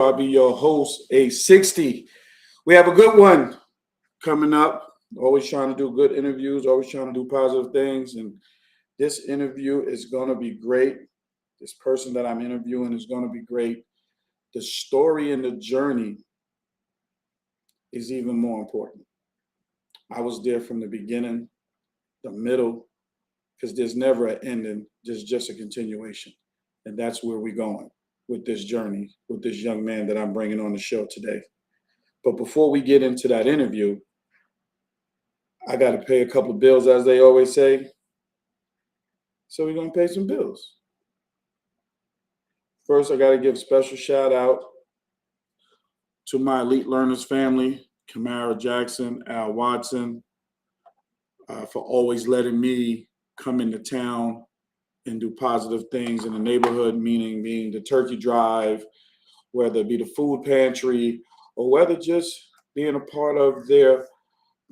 I'll be your host, A60. We have a good one coming up. Always trying to do good interviews, always trying to do positive things. And this interview is going to be great. This person that I'm interviewing is going to be great. The story and the journey is even more important. I was there from the beginning, the middle, because there's never an ending, there's just a continuation. And that's where we're going with this journey, with this young man that I'm bringing on the show today. But before we get into that interview, I got to pay a couple of bills, as they always say. So we're going to pay some bills. First, I got to give a special shout out to my elite learners family, Kamara Jackson, Al Watson, for always letting me come into town and do positive things in the neighborhood, meaning being the turkey drive, whether it be the food pantry, or whether just being a part of their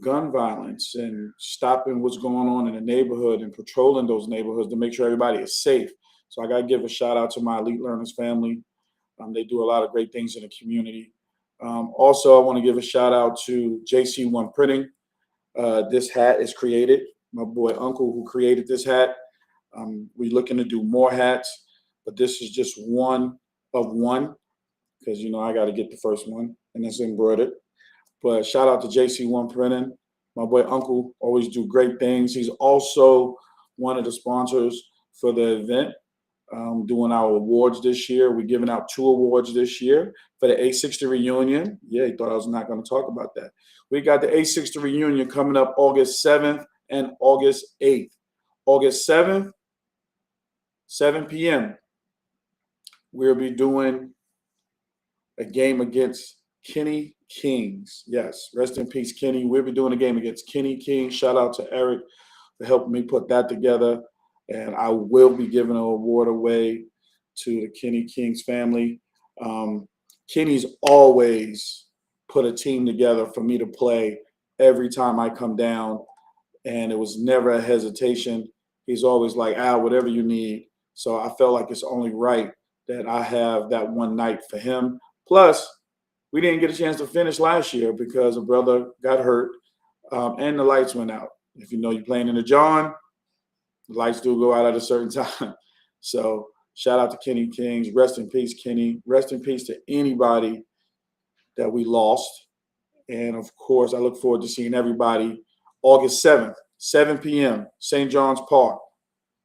gun violence and stopping what's going on in the neighborhood and patrolling those neighborhoods to make sure everybody is safe. So I got to give a shout out to my elite learners family. They do a lot of great things in the community. Also, I want to give a shout out to JC1 Printing. This hat is created. My boy Uncle who created this hat. We're looking to do more hats, but this is just one of one because, I got to get the first one, and it's embroidered. But shout out to JC1 Printing. My boy Uncle always do great things. He's also one of the sponsors for the event, doing our awards this year. We're giving out 2 awards this year for the A60 reunion. Yeah, he thought I was not going to talk about that. We got the A60 reunion coming up August 7th and August 8th. August 7th, 7 p.m., we'll be doing a game against Kenny Kings. Yes, rest in peace, Kenny. We'll be doing a game against Kenny King. Shout out to Eric for helping me put that together. And I will be giving an award away to the Kenny Kings family. Kenny's always put a team together for me to play every time I come down. And it was never a hesitation. He's always like, Al, whatever you need. So I felt like it's only right that I have that one night for him. Plus, we didn't get a chance to finish last year because a brother got hurt and the lights went out. If you know you're playing in the John, the lights do go out at a certain time. So shout out to Kenny Kings. Rest in peace, Kenny. Rest in peace to anybody that we lost. And, of course, I look forward to seeing everybody August 7th, 7 p.m., St. John's Park.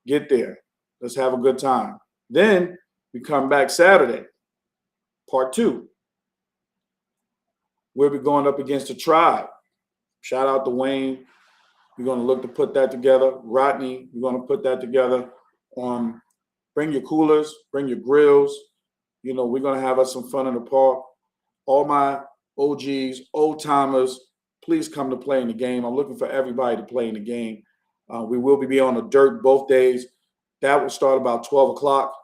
Get there. Let's have a good time. Then we come back Saturday, part 2. We'll be going up against the Tribe. Shout out to Wayne. We're going to look to put that together. Rodney, we're going to put that together. Bring your coolers, bring your grills. We're going to have us some fun in the park. All my OGs, old-timers, please come to play in the game. I'm looking for everybody to play in the game. We will be on the dirt both days. That will start about 12 o'clock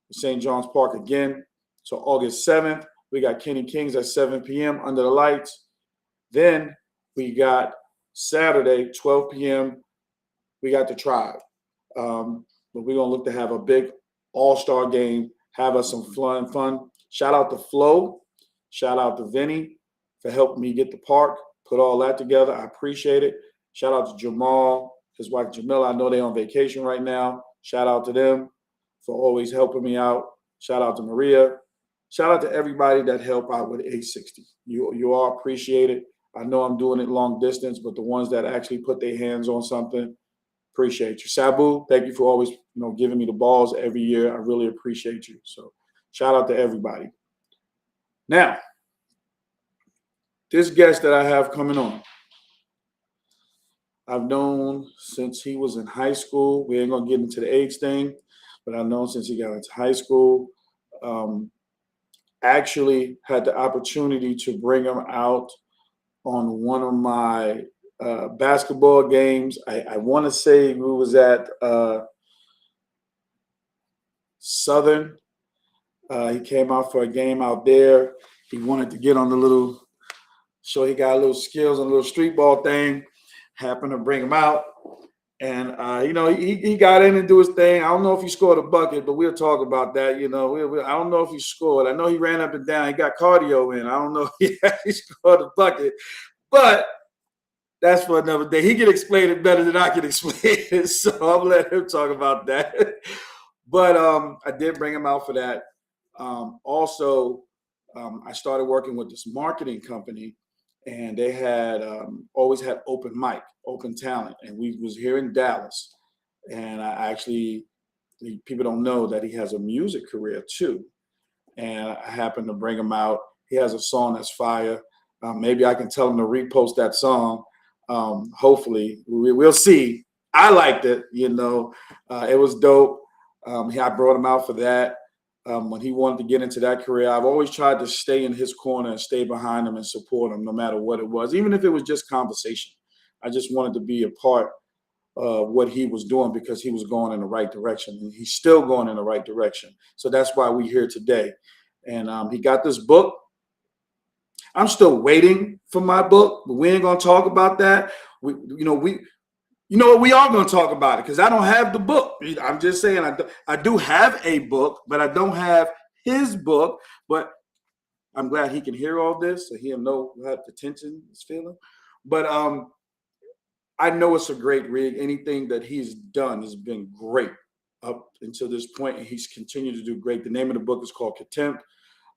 at St. John's Park again. So August 7th, we got Kenny Kings at 7 p.m. under the lights. Then we got Saturday, 12 p.m., we got the Tribe. But we're going to look to have a big all-star game, have us some fun. Shout out to Flo. Shout out to Vinny for helping me get the park, put all that together. I appreciate it. Shout out to Jamal, his wife Jamila. I know they're on vacation right now. Shout out to them for always helping me out. Shout out to Maria. Shout out to everybody that helped out with A60. You all appreciate it. I know I'm doing it long distance, but the ones that actually put their hands on something, appreciate you. Sabu, thank you for always giving me the balls every year. I really appreciate you. So shout out to everybody. Now, this guest that I have coming on, I've known since he was in high school. We ain't going to get into the age thing, but I've known since he got into high school. Actually had the opportunity to bring him out on one of my basketball games. I want to say we was at Southern. He came out for a game out there. He wanted to get on the little show. He got a little skills on a little street ball thing. Happened to bring him out. And you know, he got in and do his thing. I don't know if he scored a bucket, but we'll talk about that. You know, I don't know if he scored. I know he ran up and down. He got cardio in. I don't know if he actually scored a bucket, but that's for another day. He can explain it better than I can explain it, so I'll let him talk about that. But I did bring him out for that. Also, I started working with this marketing company, and they had always had open mic, open talent, and we was here in Dallas. And I actually, people don't know that he has a music career too. And I happened to bring him out. He has a song that's fire. Maybe I can tell him to repost that song. Hopefully, we'll see. I liked it. You know, it was dope. I brought him out for that. When he wanted to get into that career, I've always tried to stay in his corner and stay behind him and support him no matter what it was, even if it was just conversation. I just wanted to be a part of what he was doing because he was going in the right direction. And he's still going in the right direction. So that's why we're here today. And he got this book. I'm still waiting for my book, but we ain't going to talk about that. We are going to talk about it because I don't have the book. I'm just saying I do have a book, but I don't have his book. But I'm glad he can hear all this so he'll know what the tension is feeling. But I know it's a great read. Anything that he's done has been great up until this point, and he's continued to do great. The name of the book is called Contempt.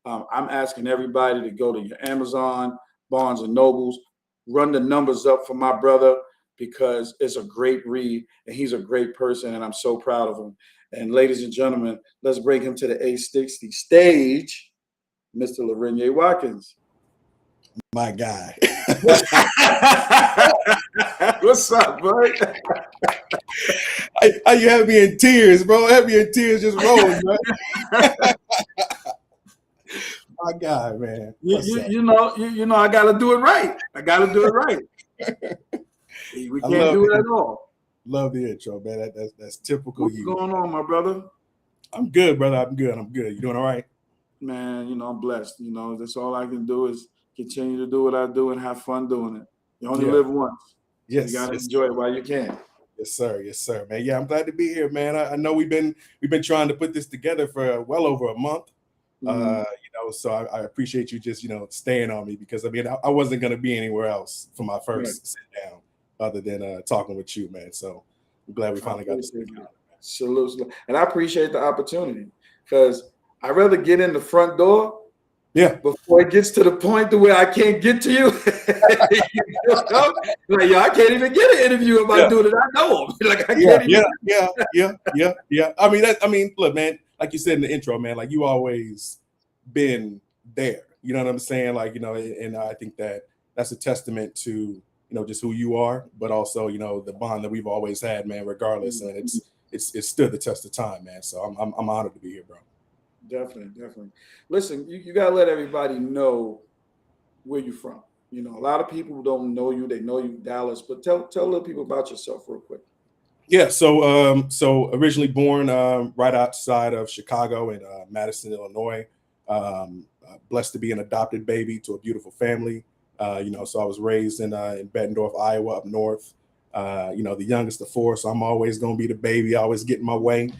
I'm asking everybody to go to your Amazon, Barnes and Nobles, run the numbers up for my brother because it's a great read and he's a great person and I'm so proud of him. And ladies and gentlemen, let's bring him to the A60 stage, Mr. LeRenyae Watkins. My guy. What's up, bud? You have me in tears, bro. Have me in tears just rolling, man. My God, man. You know, I gotta do it right. I gotta do it right. We can't do it at all. Love the intro, man. That's typical. What's going on, my brother? I'm good, brother. I'm good. You doing all right? Man, you know, I'm blessed. You know, that's all I can do is continue to do what I do and have fun doing it. You only live once. Yes. You gotta enjoy it while you can. Yes, sir, man. Yeah, I'm glad to be here, man. I know we've been trying to put this together for well over a month. So I appreciate you just, staying on me because I wasn't going to be anywhere else for my first sit down other than talking with you, man. So I'm glad we finally got this together. Salute. And I appreciate the opportunity because I'd rather get in the front door before it gets to the point to where I can't get to you. Like, yo, I can't even get an interview if I do it. I know him. Like, I can't even. Yeah. Look, man, like you said in the intro, man, like you always been there. You know what I'm saying? Like, and I think that's a testament to, just who you are, but also, the bond that we've always had, man, regardless. And it's stood the test of time, man. So I'm honored to be here, bro. Definitely. Listen, you gotta let everybody know where you're from. A lot of people don't know you. They know you in Dallas, but tell little people about yourself real quick. Yeah, so originally born right outside of Chicago in Madison, Illinois. Blessed to be an adopted baby to a beautiful family. So I was raised in Bettendorf, Iowa, up north. The youngest of four, so I'm always gonna be the baby. I always get in my way.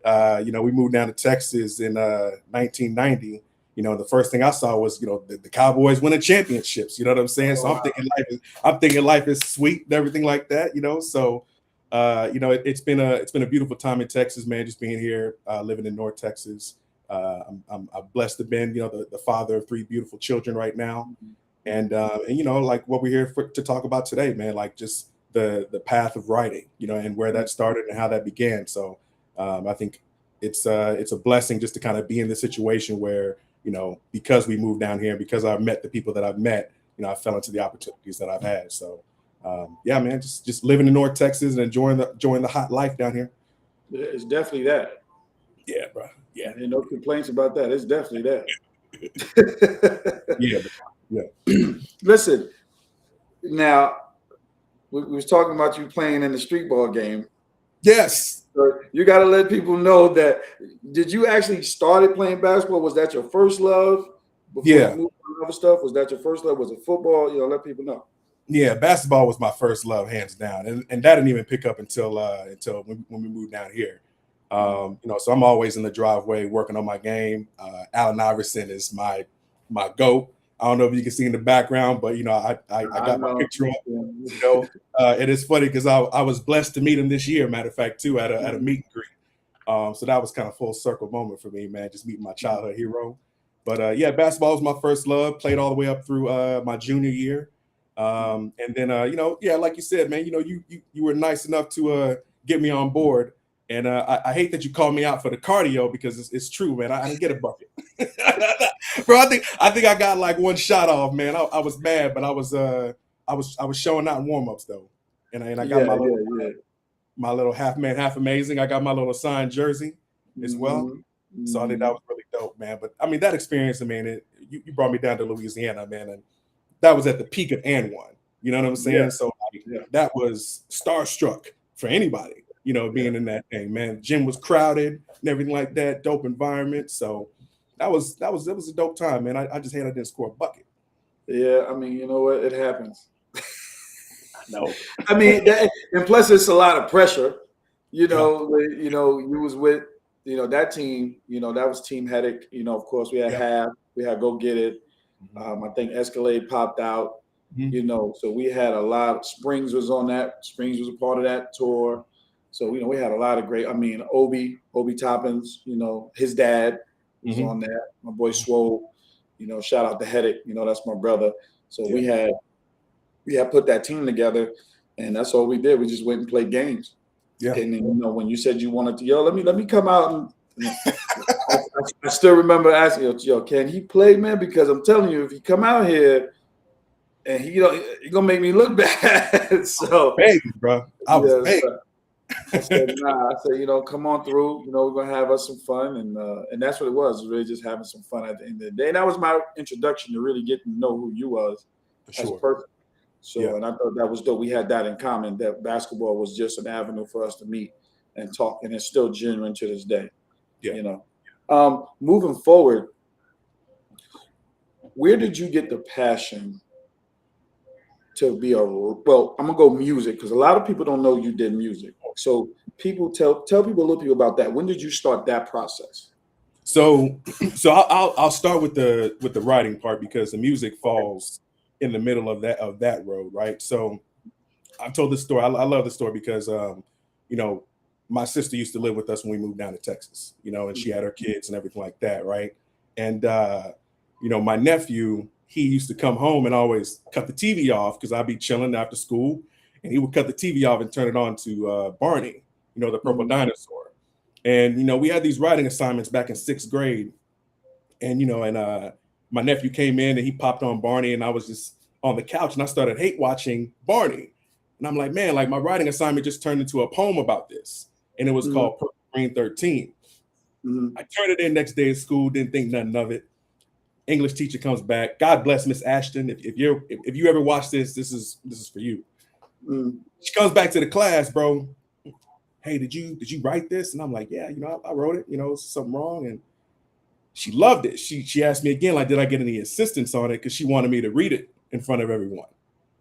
We moved down to Texas in 1990. The first thing I saw was, the Cowboys winning championships. You know what I'm saying? So I'm thinking life is sweet and everything like that. So it's been a beautiful time in Texas, man. Just being here, living in North Texas. I'm blessed to have been, the father of three beautiful children right now, and like what we're here to talk about today, man. Like just the path of writing, and where that started and how that began. So I think it's a blessing just to kind of be in this situation where, because we moved down here and because I've met the people that I've met, I fell into the opportunities that I've had. So man, just living in North Texas and enjoying the hot life down here. It's definitely that. Yeah, bro. Yeah. And no complaints about that. It's definitely that. Yeah. Listen, now we was talking about you playing in the street ball game. Yes. So you got to let people know that. Did you actually started playing basketball? Was that your first love? Before you moved to other stuff? Was that your first love? Was it football? Let people know. Yeah, basketball was my first love, hands down, and that didn't even pick up until when we moved down here. So I'm always in the driveway working on my game. Allen Iverson is my GOAT. I don't know if you can see in the background, but I got my picture up. It is funny because I was blessed to meet him this year. Matter of fact, too, at a meet and greet. So that was kind of full circle moment for me, man. Just meeting my childhood hero. But yeah, basketball was my first love. Played all the way up through my junior year. And then like you said, man, you were nice enough to get me on board. And I hate that you called me out for the cardio because it's true, man. I didn't get a bucket, bro. I think I got like one shot off, man. I was mad, but I was showing out in warm-ups though, and I got my little half man, half amazing. I got my little signed jersey as well. So I think that was really dope, man. But I mean, that experience, I mean, you brought me down to Louisiana, man, and that was at the peak of and one. You know what I'm saying? Yeah. So that was starstruck for anybody, being in that thing, man. Gym was crowded and everything like that, dope environment. So it was a dope time, man. I just didn't score a bucket. Yeah, I mean, you know what? It happens. No. I mean, and plus it's a lot of pressure. You was with, that team, that was Team Headache. Of course we had we had Go Get It. I think Escalade popped out, so we had a lot. Springs was on that. Springs was a part of that tour. So, we had a lot of great, Obi Toppins, his dad was on that. My boy Swole, shout out to Headache, that's my brother. So we had put that team together, and that's all we did. We just went and played games. Yeah. And then, when you said you wanted to, let me come out and I still remember asking, can he play, man? Because I'm telling you, if he come out here and he gonna make me look bad. So baby, bro. I was big. I said, nah. I said, come on through. We're gonna have us some fun, and that's what it was. It was really just having some fun at the end of the day. And that was my introduction to really getting to know who you was as a person. So, and I thought that was dope. We had that in common. That basketball was just an avenue for us to meet and talk, and it's still genuine to this day. Yeah. Moving forward, where did you get the passion to be I'm gonna go music because a lot of people don't know you did music. So people tell people a little bit about that. When did you start that process? So I'll start with the writing part because the music falls in the middle of that road, right? So I've told this story. I love the story because my sister used to live with us when we moved down to Texas, and she had her kids and everything like that, right? And my nephew, he used to come home and always cut the TV off because I'd be chilling after school, and he would cut the TV off and turn it on to Barney, the purple dinosaur. And we had these writing assignments back in 6th grade, and my nephew came in and he popped on Barney, and I was just on the couch and I started hate watching Barney, and I'm like, man, like my writing assignment just turned into a poem about this. And it was called Purple Green 13. I turned it in next day at school, didn't think nothing of it. English teacher comes back. God bless Miss Ashton. If you ever watch this is for you. She comes back to the class, bro. Hey, did you write this? And I'm like, yeah, I wrote it. It's something wrong. And she loved it. She asked me again, like, did I get any assistance on it? Because she wanted me to read it in front of everyone.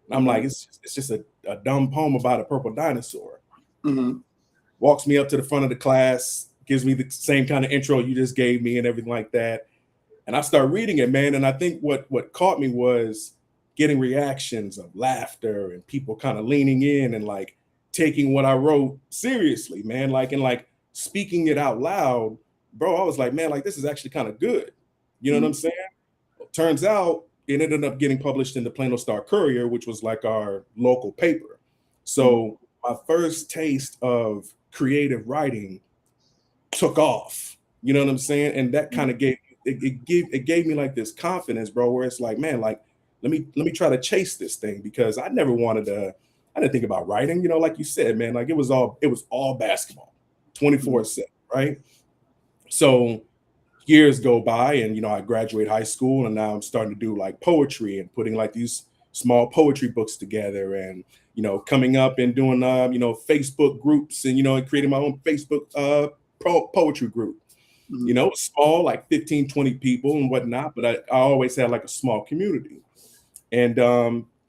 And I'm like, it's just a dumb poem about a purple dinosaur. Walks me up to the front of the class, gives me the same kind of intro you just gave me and everything like that. And I start reading it, man. And I think what caught me was getting reactions of laughter and people kind of leaning in and like taking what I wrote seriously, man. Like speaking it out loud, bro. I was like, man, like this is actually kind of good. You know what I'm saying? Turns out it ended up getting published in the Plano Star Courier, which was like our local paper. So my first taste of creative writing took off, you know what I'm saying? And that kind of gave me like this confidence, bro, where it's like, man, like let me try to chase this thing because I didn't think about writing, like you said, man, like it was all basketball 24/7, right? So years go by and I graduate high school and now I'm starting to do like poetry and putting like these small poetry books together and coming up and doing Facebook groups and creating my own Facebook poetry group. Small, like 15, 20 people and whatnot, but I always had like a small community. And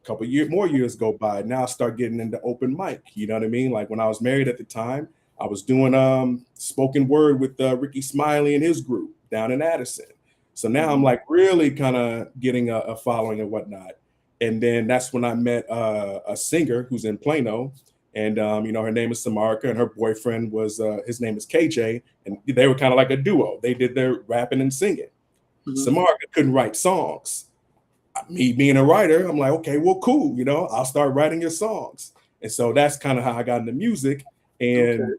couple more years go by. Now I start getting into open mic. You know what I mean? Like when I was married at the time, I was doing spoken word with Ricky Smiley and his group down in Addison. So now I'm like really kind of getting a following and whatnot. And then that's when I met a singer who's in Plano. And, her name is Samarka, and her boyfriend was, his name is KJ. And they were kind of like a duo. They did their rapping and singing. Samarka couldn't write songs. Me being a writer, I'm like, okay, well, cool. I'll start writing your songs. And so that's kind of how I got into music. And,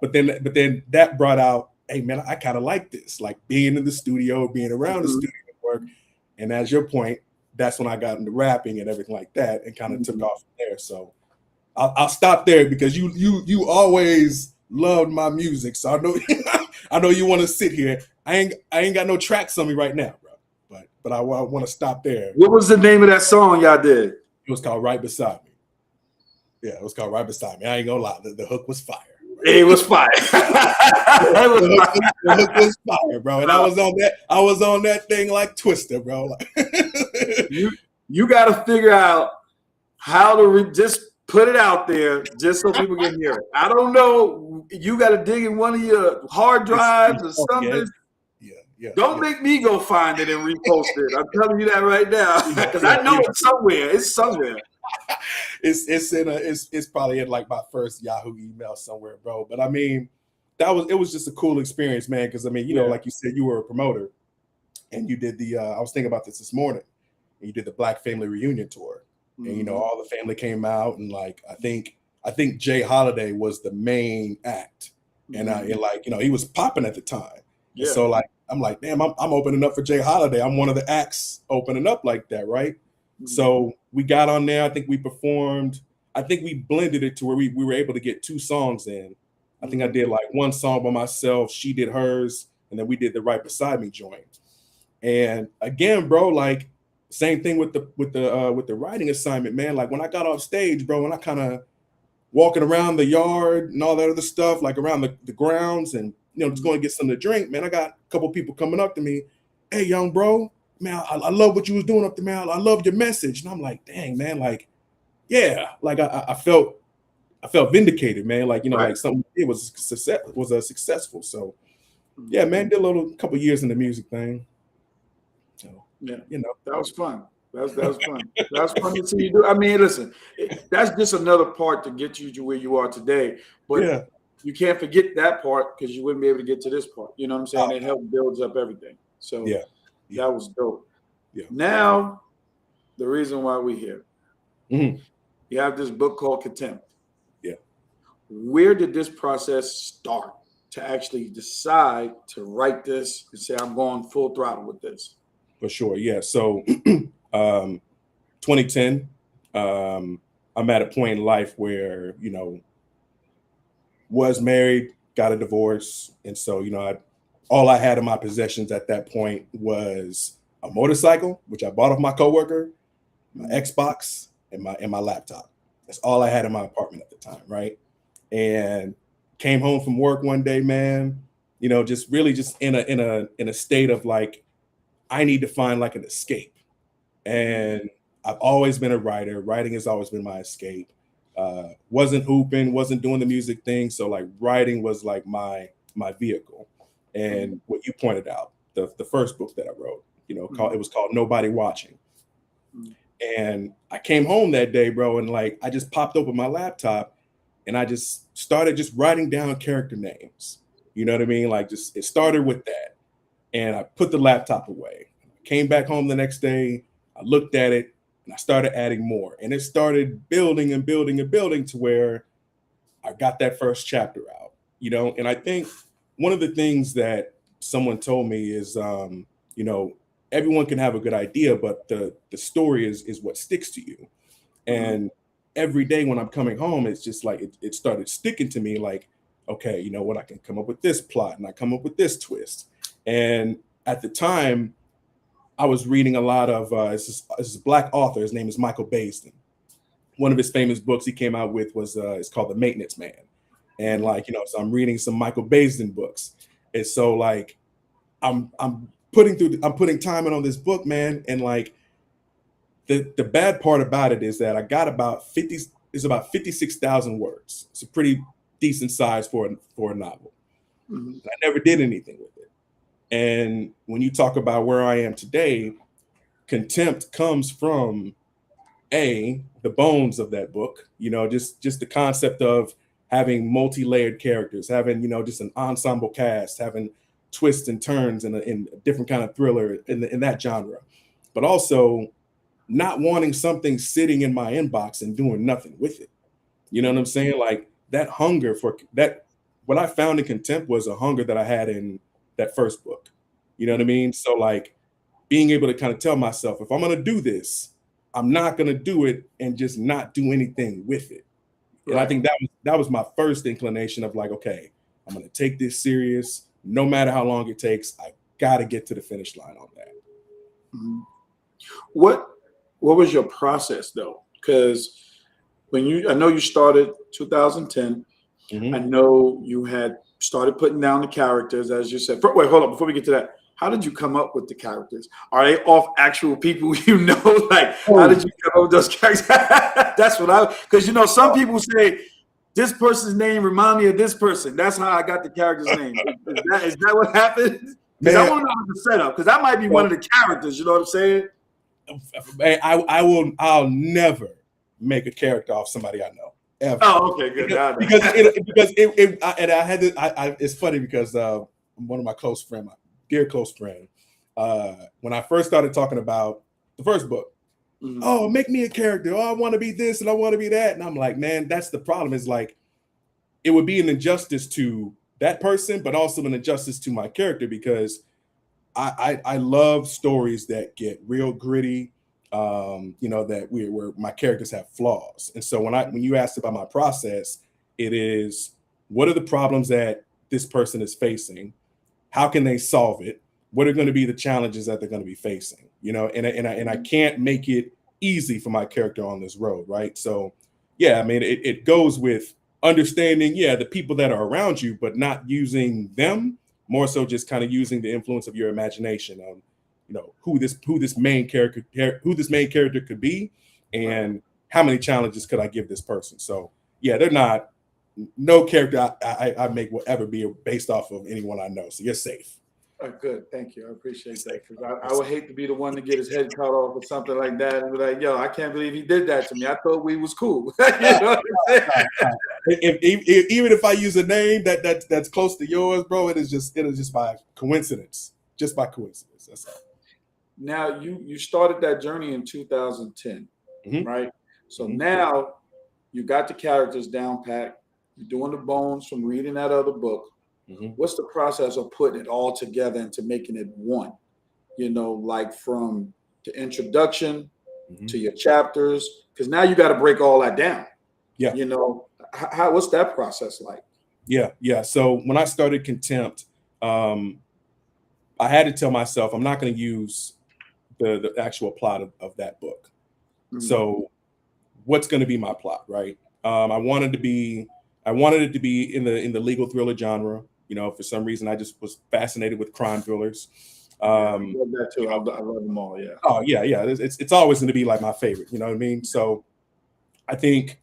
but then that brought out, hey man, I kind of like this, like being in the studio, being around the studio work. And as your point, that's when I got into rapping and everything like that, and kind of took off from there. So I'll stop there because you always loved my music. So I know I know you want to sit here. I ain't got no tracks on me right now, bro. But I want to stop there. What was the name of that song y'all did? It was called Right Beside Me. Yeah, it was called Right Beside Me. I ain't gonna lie, the hook was fire. It was fire. The hook was fire, bro. And I was on that thing like Twister, bro. you got to figure out how to just put it out there just so people can hear it. I don't know. You got to dig in one of your hard drives or something. Yeah. Don't make me go find it and repost it. I'm telling you that right now because I know it's somewhere. It's somewhere. It's probably in like my first Yahoo email somewhere, bro. But I mean, it was just a cool experience, man. Because I mean, like you said, you were a promoter, and you did I was thinking about this morning, and you did the Black Family Reunion tour, and all the family came out, and like I think Jay Holiday was the main act, and he was popping at the time. Yeah. And so like I'm like, damn, I'm opening up for Jay Holiday. I'm one of the acts opening up like that, right? So we got on there. I think we performed. I think we blended it to where we were able to get 2 songs in. I think I did like one song by myself. She did hers, and then we did the Right Beside Me joint. And again, bro, like same thing with the writing assignment, man. Like when I got off stage, bro, and I kind of walking around the yard and all that other stuff, like around the grounds, and just going to get something to drink, man. I got a couple people coming up to me, hey, young bro. Man, I love what you was doing up there, man. I love your message. And I'm like, dang, man, like, yeah, like I felt vindicated, man. Like, like something it was successful. So yeah, man, did a couple years in the music thing. So yeah, that was fun. That was fun. That was fun to see you do. I mean, listen, that's just another part to get you to where you are today. But you can't forget that part because you wouldn't be able to get to this part. You know what I'm saying? It helped builds up everything. So yeah. That was dope. Yeah. Now, the reason why we're here. You have this book called Contempt. Yeah. Where did this process start to actually decide to write this and say, I'm going full throttle with this? For sure. Yeah. So 2010, I'm at a point in life where, was married, got a divorce. And so, all I had in my possessions at that point was a motorcycle, which I bought off my coworker, my Xbox, and my laptop. That's all I had in my apartment at the time, right? And came home from work one day, man, just really just in a state of like, I need to find like an escape. And I've always been a writer. Writing has always been my escape. Wasn't hooping, wasn't doing the music thing. So like writing was like my vehicle. And what you pointed out, the first book that I wrote, it was called Nobody Watching. And I came home that day, bro, and like I just popped open my laptop and I just started just writing down character names. You know what I mean? Like just it started with that. And I put the laptop away. Came back home the next day, I looked at it and I started adding more. And it started building and building and building to where I got that first chapter out, and I think one of the things that someone told me is, everyone can have a good idea, but the story is what sticks to you. And every day when I'm coming home, it's just like it started sticking to me like, okay, you know what, I can come up with this plot and I come up with this twist. And at the time, I was reading a lot of this is a Black author. His name is Michael Baisden. One of his famous books he came out with was it's called The Maintenance Man. And like, so I'm reading some Michael Baisden books. And so like I'm putting time in on this book, man. And like The bad part about it is that I got about 56,000 words. It's a pretty decent size for a novel. Mhm. I never did anything with it. And when you talk about where I am today, Contempt comes from the bones of that book, just the concept of having multi-layered characters, having, just an ensemble cast, having twists and turns in a different kind of thriller in that genre, but also not wanting something sitting in my inbox and doing nothing with it. You know what I'm saying? Like that hunger for that, what I found in Contempt was a hunger that I had in that first book. You know what I mean? So like being able to kind of tell myself, if I'm going to do this, I'm not going to do it and just not do anything with it. And I think that was my first inclination of like, okay, I'm going to take this serious, no matter how long it takes. I got to get to the finish line on that. Mm-hmm. What was your process though? Because I know you started 2010. Mm-hmm. I know you had started putting down the characters, as you said. Wait, hold on. Before we get to that, how did you come up with the characters? Are they off actual people you know? Like, how did you come up with those characters? That's what because some people say this person's name remind me of this person. That's how I got the character's name. Is that what happened? Because I want to know the setup. Because that might be one of the characters. You know what I'm saying? I'll never make a character off somebody I know. Ever. Oh, okay, good. It's funny because one of my dear close friend, when I first started talking about the first book, oh, make me a character. Oh, I want to be this and I want to be that. And I'm like, man, that's the problem. Is like, it would be an injustice to that person, but also an injustice to my character, because I love stories that get real gritty, that where my characters have flaws. And so when you asked about my process, it is, what are the problems that this person is facing? How can they solve it? What are going to be the challenges that they're going to be facing? And I can't make it easy for my character on this road, right? So, yeah, I mean, it goes with understanding, the people that are around you, but not using them, more so just kind of using the influence of your imagination on, who this main character could be, and how many challenges could I give this person. So yeah, no character I make will ever be based off of anyone I know. So you're safe. Good, thank you. I appreciate that, because I would hate to be the one to get his head cut off or something like that and be like, yo, I can't believe he did that to me. I thought we was cool. You know what I'm saying? Even if I use a name that's close to yours, bro, it is just by coincidence. Just by coincidence. That's all. Now you started that journey in 2010, right? So now you got the characters down pat. You're doing the bones from reading that other book. What's the process of putting it all together into making it one? Like from the introduction to your chapters, because now you got to break all that down. Yeah. What's that process like? Yeah. So when I started Contempt, I had to tell myself I'm not going to use the actual plot of that book. So what's going to be my plot, right? I wanted it to be in the legal thriller genre. For some reason, I just was fascinated with crime thrillers. I love that too. I love them all. Yeah. Oh yeah. It's always going to be like my favorite. You know what I mean? So I think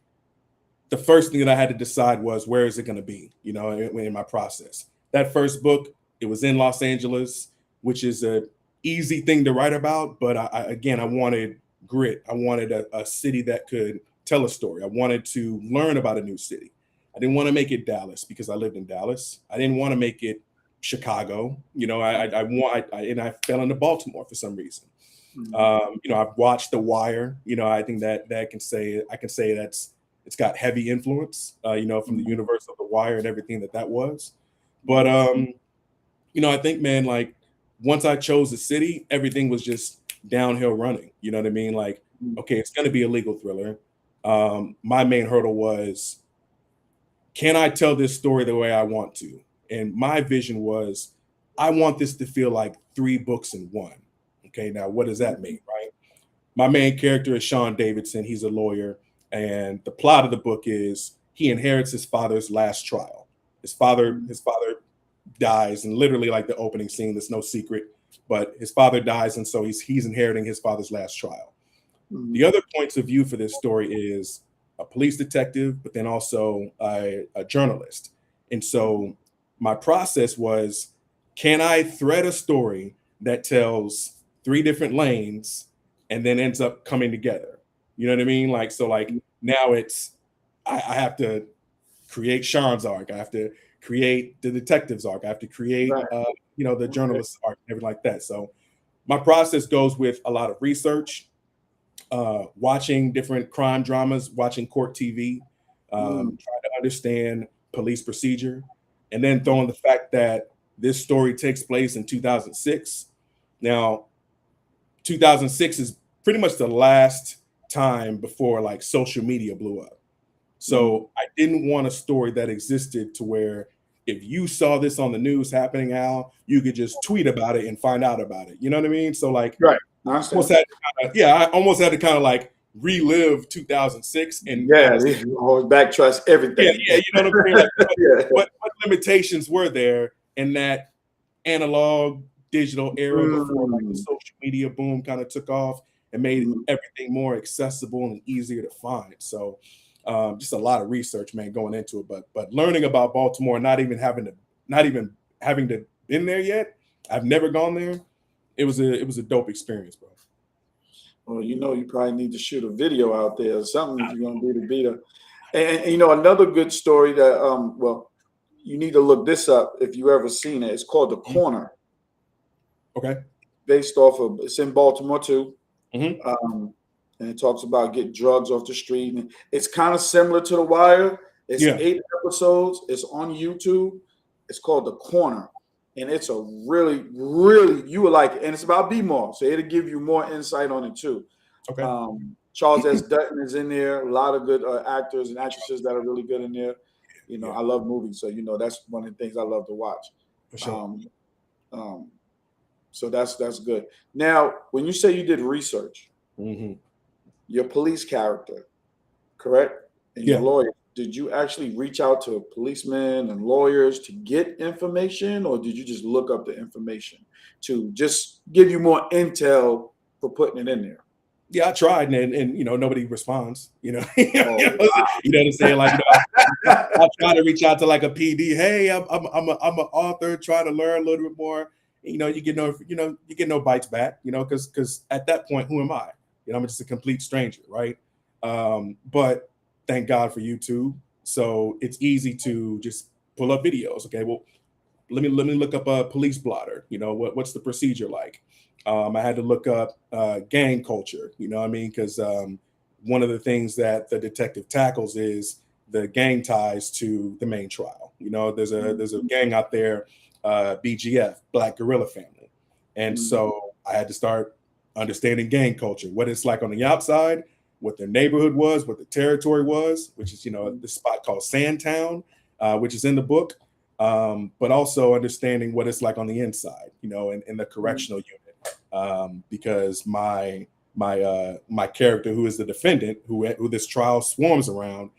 the first thing that I had to decide was, where is it going to be? In my process. That first book, it was in Los Angeles, which is a easy thing to write about. But I wanted grit. I wanted a city that could tell a story. I wanted to learn about a new city. I didn't want to make it Dallas because I lived in Dallas. I didn't want to make it Chicago. I fell into Baltimore for some reason. I've watched The Wire. I think that I can say it's got heavy influence, from the universe of The Wire and everything that was. But I think, man, like once I chose the city, everything was just downhill running. You know what I mean? Like, okay, it's going to be a legal thriller. My main hurdle was, can I tell this story the way I want to? And my vision was, I want this to feel like 3 books in one. Okay, now what does that mean, right? My main character is Sean Davidson. He's a lawyer. And the plot of the book is he inherits his father's last trial. His father dies, and literally like the opening scene, there's no secret, but his father dies. And so he's inheriting his father's last trial. The other points of view for this story is a police detective, but then also a journalist. And so my process was, can I thread a story that tells 3 different lanes and then ends up coming together? You know what I mean? Like, so like now it's, I have to create Sean's arc. I have to create the detective's arc. I have to create, Right. the journalist's arc, and everything like that. So my process goes with a lot of research, watching different crime dramas, watching court TV, trying to understand police procedure, and then throwing the fact that this story takes place in 2006. Now, 2006 is pretty much the last time before like social media blew up. So I didn't want a story that existed to where if you saw this on the news happening, Al, you could just tweet about it and find out about it. You know what I mean? So like, Right. I almost had to kind of like relive 2006 and You always backtrack everything. you know what I mean? Like, Yeah. what limitations were there in that analog digital era before like the social media boom kind of took off and made everything more accessible and easier to find. So just a lot of research, man, going into it. But learning about Baltimore, not even having to been there yet. I've never gone there. It was a dope experience, bro. Well, you probably need to shoot a video out there or something if you're gonna be the beater. And another good story that well, you need to look this up if you ever seen it. It's called The Corner. Okay. Based off of, it's in Baltimore too. Mm-hmm. And it talks about getting drugs off the street. And it's kind of similar to The Wire. It's 8 episodes. It's on YouTube. It's called The Corner. And it's a really, really, you would like it. And it's about B-Mall. So it'll give you more insight on it too. Okay. Charles S. Dutton is in there. A lot of good actors and actresses that are really good in there. I love movies. So, that's one of the things I love to watch. For sure. So that's good. Now, when you say you did research, your police character, correct? And your lawyer, did you actually reach out to policemen and lawyers to get information, or did you just look up the information to just give you more intel for putting it in there? Yeah, I tried, and nobody responds. You know what I'm saying? Like, I try to reach out to like a PD. Hey, I'm an author, trying to learn a little bit more. You get no bites back. Because at that point, who am I? I'm just a complete stranger, right? But thank God for YouTube. So it's easy to just pull up videos. Okay, well, let me look up a police blotter. What's the procedure like? I had to look up gang culture. You know what I mean? Because one of the things that the detective tackles is the gang ties to the main trial. There's a gang out there, BGF, Black Guerrilla Family, and so I had to start understanding gang culture, what it's like on the outside, what their neighborhood was, what the territory was, which is, the spot called Sandtown, which is in the book, but also understanding what it's like on the inside, in the correctional unit, because my character, who is the defendant, who this trial swarms around,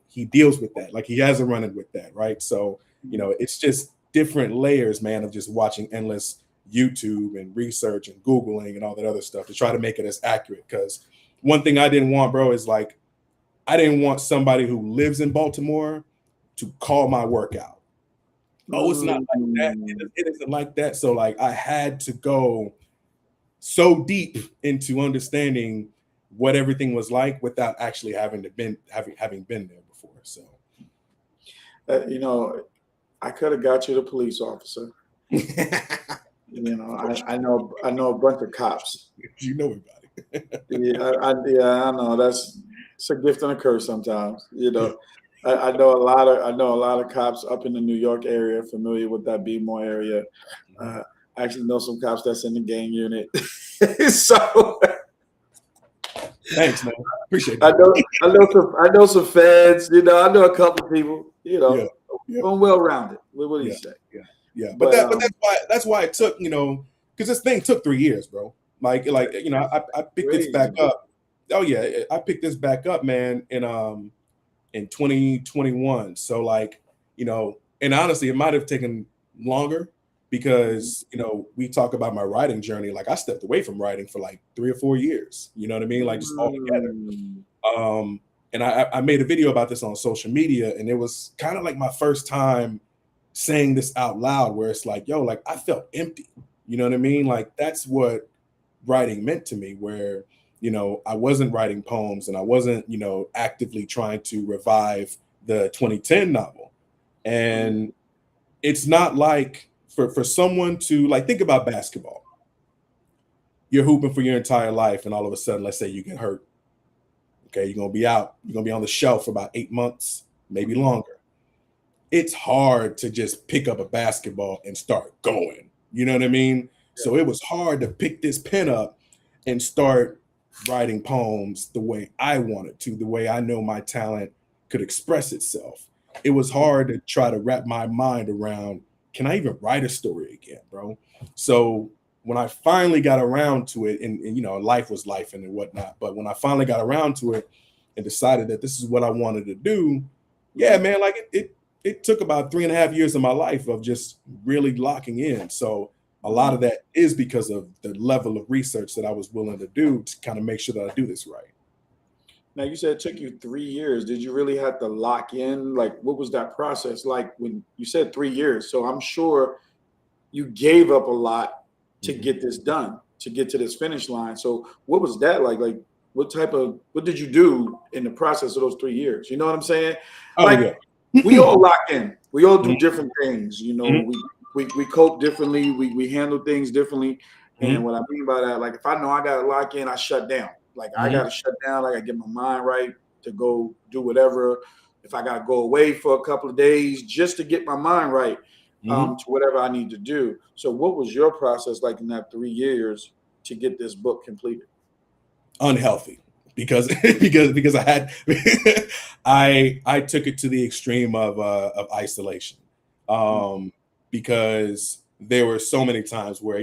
he deals with that, like he has a run-in with that, right? So, it's just different layers, man, of just watching endless YouTube and research and Googling and all that other stuff to try to make it as accurate. Because one thing I didn't want, bro, is like, I didn't want somebody who lives in Baltimore to call my work out. Oh, it's not like that. It isn't like that. So like, I had to go so deep into understanding what everything was like without actually having been there before. So, I could have got you the police officer. I know a bunch of cops. You know about it. I know it's a gift and a curse sometimes. I know a lot of cops up in the New York area, familiar with that B-More area. I actually know some cops that's in the gang unit. So thanks, man. Appreciate it. I know some feds. I know a couple of people. I'm well-rounded. What do you say? Yeah, but that's why it took, because this thing took 3 years, bro. I picked this back up. Oh yeah, I picked this back up, man, in 2021. So and honestly, it might have taken longer, because, we talk about my writing journey. Like I stepped away from writing for like 3 or 4 years, you know what I mean? Like just altogether. Mm. And I made a video about this on social media, and it was kind of like my first time saying this out loud, where it's like, yo, like I felt empty. You know what I mean? Like that's what writing meant to me, where, I wasn't writing poems and I wasn't, actively trying to revive the 2010 novel. And it's not like for someone to like think about basketball. You're hooping for your entire life, and all of a sudden, let's say you get hurt. Okay, you're gonna be out. You're gonna be on the shelf for about 8 months, maybe longer. It's hard to just pick up a basketball and start going. You know what I mean? Yeah. So it was hard to pick this pen up and start writing poems the way I wanted to, the way I know my talent could express itself. It was hard to try to wrap my mind around, can I even write a story again, bro? So when I finally got around to it, and life was life and whatnot, but when I finally got around to it and decided that this is what I wanted to do, yeah, man, like it took about 3.5 years of my life of just really locking in. So a lot of that is because of the level of research that I was willing to do to kind of make sure that I do this right. Now, you said it took you 3 years. Did you really have to lock in? Like, what was that process like when you said 3 years? So I'm sure you gave up a lot to get this done, to get to this finish line. So what was that like? Like, what did you do in the process of those 3 years? You know what I'm saying? Oh, Like, yeah. we all lock in. We all do Mhm. different things. Mhm. We cope differently. We handle things differently. And Mhm. what I mean by that, like if I know I got to lock in, I shut down. Like I got Mhm. to shut down. Like I get my mind right to go do whatever. If I got to go away for a couple of days just to get my mind right Mhm. to whatever I need to do. So what was your process like in that 3 years to get this book completed? Unhealthy, because because I had I took it to the extreme of isolation, um because there were so many times where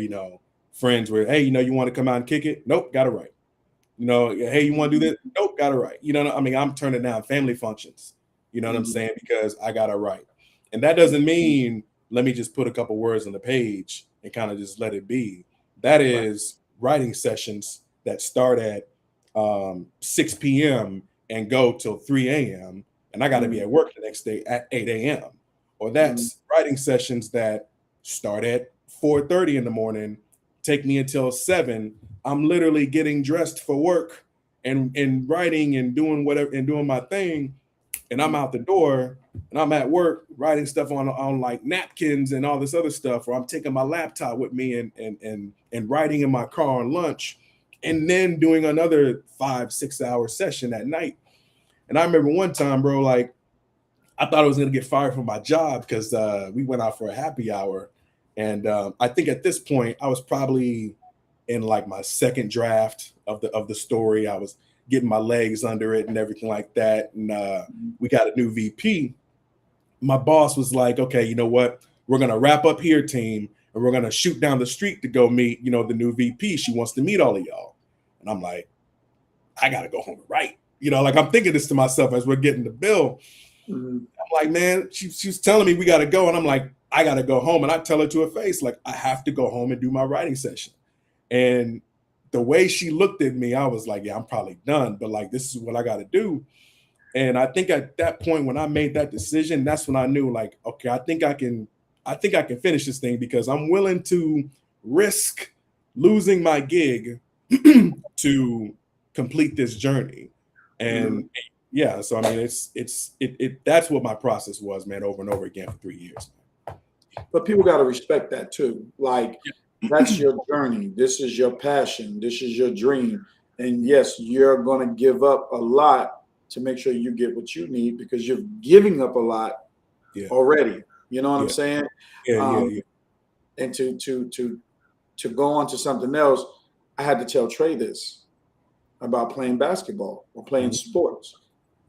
friends were, hey, you want to come out and kick it, nope, gotta write. Hey, you want to do this, nope, gotta write. I mean, I'm turning down family functions, you know what I'm Mhm. saying, because I gotta write. And that doesn't mean let me just put a couple words on the page and kind of just let it be. That Right. is writing sessions that start at 6 p.m. and go till 3 a.m. And I got to be Mhm. at work the next day at 8 a.m. Or Mhm. that's writing sessions that start at 4:30 in the morning, take me until 7. I'm literally getting dressed for work and writing and doing whatever and doing my thing. And I'm out the door and I'm at work writing stuff on like napkins and all this other stuff, or I'm taking my laptop with me and writing in my car on lunch, and then doing another 5-6 hour session at night. And I remember one time, bro, like I thought I was gonna get fired from my job because we went out for a happy hour. And I think at this point I was probably in like my second draft of the story. I was getting my legs under it and everything like that. And we got a new VP. My boss was like, okay, you know what? We're gonna wrap up here, team, and we're gonna shoot down the street to go meet, the new VP. She wants to meet all of y'all. And I'm like, I gotta go home and write. Like I'm thinking this to myself as we're getting the bill. Mhm. I'm like, man, she's telling me we gotta go. And I'm like, I gotta go home. And I tell her to her face, like, I have to go home and do my writing session. And the way she looked at me, I was like, yeah, I'm probably done, but like, this is what I got to do. And I think at that point, when I made that decision, that's when I knew, like, okay, I think I can finish this thing because I'm willing to risk losing my gig to complete this journey. Mhm. And yeah, so I mean, that's what my process was, man, over and over again for 3 years. But people got to respect that too. Like, that's your journey. This is your passion. This is your dream. And yes, you're going to give up a lot to make sure you get what you need because you're giving up a lot Yeah, already. You know what I'm yeah, saying? yeah, yeah, Um, yeah. and to go on to something else, I had to tell Trey this about playing basketball or playing Mhm. sports.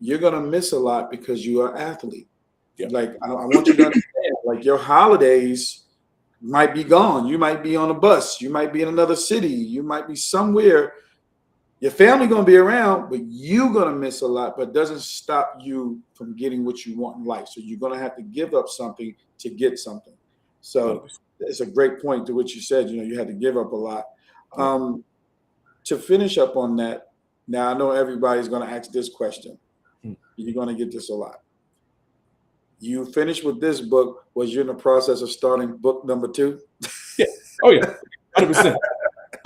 You're going to miss a lot because you are an athlete. Yeah. Like, I want you to understand, like, your holidays might be gone. You might be on a bus. You might be in another city. You might be somewhere. Your family gonna be around, but you gonna miss a lot. But doesn't stop you from getting what you want in life. So you're gonna have to give up something to get something. So it's a great point to what you said. You had to give up a lot. To finish up on that, now I know everybody's going to ask this question. You're going to get this a lot. You finished with this book. Was you in the process of starting book number 2? Yeah. Oh yeah, 100%.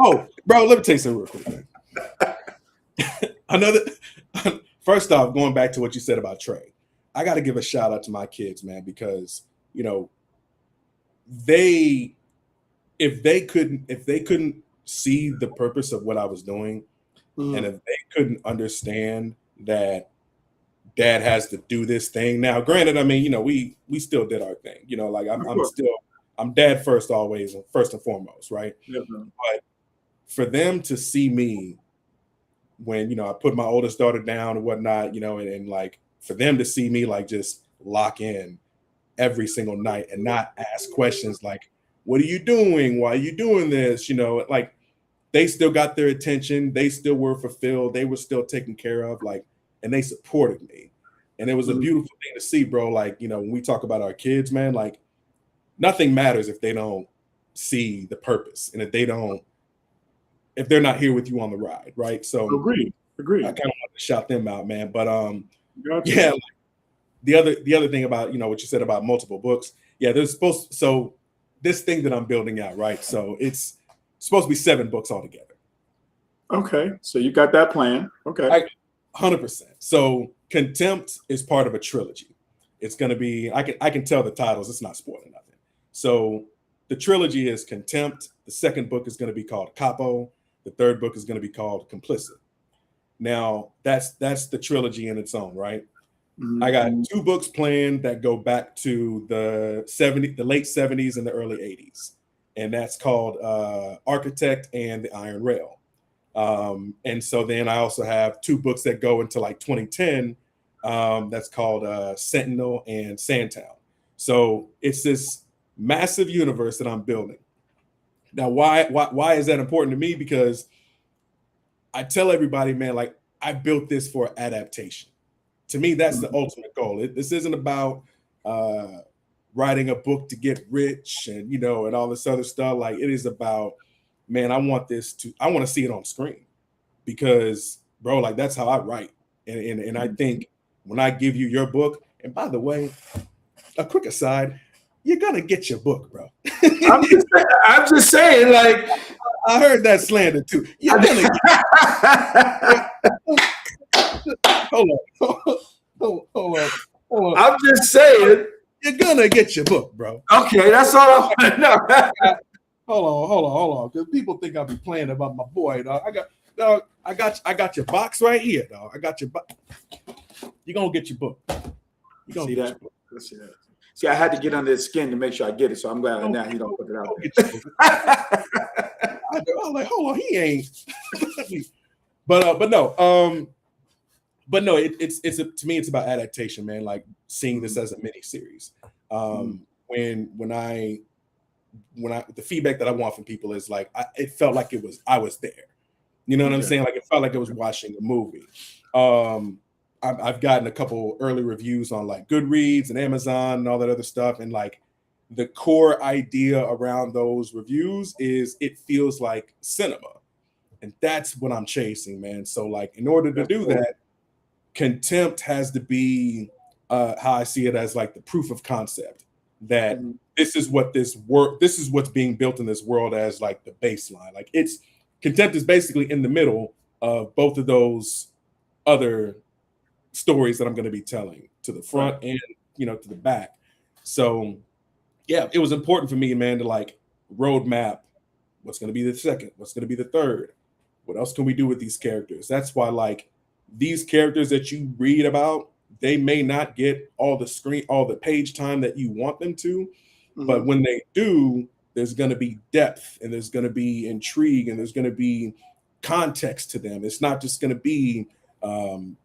Oh, bro, let me tell you something real quick, man. First off, going back to what you said about Trey, I got to give a shout out to my kids, man, because if they couldn't see the purpose of what I was doing, and if they couldn't understand that Dad has to do this thing. Now, granted, I mean, we still did our thing. Like I'm Dad first always, first and foremost, right? Mm-hmm. But for them to see me when I put my oldest daughter down and whatnot, and like for them to see me like just lock in every single night and not ask questions like, what are you doing? Why are you doing this? Like they still got their attention. They still were fulfilled. They were still taken care of, like, and they supported me. And it was a beautiful thing to see, bro. Like, when we talk about our kids, man, like nothing matters if they don't see the purpose and if they're not here with you on the ride, right? So Agreed. I kind of want to shout them out, man. But Gotcha. yeah, like, the other thing about what you said about multiple books, yeah, so this thing that I'm building out, right? So it's supposed to be 7 books altogether. Okay, so you got that plan. Okay, 100%. So Contempt is part of a trilogy. It's going to be, I can tell the titles. It's not spoiling nothing. So the trilogy is Contempt. The second book is going to be called Capo. The third book is going to be called Complicit. Now that's the trilogy in its own, right? Mm-hmm. I got 2 books planned that go back to the late 70s and the early 80s. And that's called Architect and the Iron Rail. And so then I also have 2 books that go into like 2010. That's called Sentinel and Sandtown. So it's this massive universe that I'm building. Now, why is that important to me? Because I tell everybody, man, like I built this for adaptation. To me, that's the ultimate goal. This isn't about writing a book to get rich and and all this other stuff. Like it is about, man, I want to see it on screen because, bro, like that's how I write. And I think when I give you your book, and by the way, a quick aside, you're gonna get your book, bro. I'm just saying, like I heard that slander too. You're gonna hold on. I'm just saying, you're gonna get your book, bro. Okay, that's all I want to know. Hold on, because people think I'll be playing about my boy, dog. I got your box right here, dog. I got your box. You're gonna get your book. You gonna see that? See that? See, I had to get under his skin to make sure I get it, so I'm glad now he don't put it out there. I'm like, hold on, he ain't. But no, it's to me it's about adaptation, man. Like seeing this as a mini series. When I the feedback that I want from people is like it felt like I was there. You know what I'm saying? Like it felt like I was watching a movie. I've gotten a couple early reviews on like Goodreads and Amazon and all that other stuff, and like the core idea around those reviews is it feels like cinema, and that's what I'm chasing, man. So like in order to do that, Contempt has to be how I see it as like the proof of concept that this is what's being built in this world as like the baseline. Like Contempt is basically in the middle of both of those other stories that I'm going to be telling, to the front and to the back. So yeah, it was important for me, man, to like roadmap what's going to be the second, what's going to be the third, what else can we do with these characters. That's why like these characters that you read about, they may not get all the page time that you want them to, but when they do, there's going to be depth and there's going to be intrigue and there's going to be context to them. It's not just going to be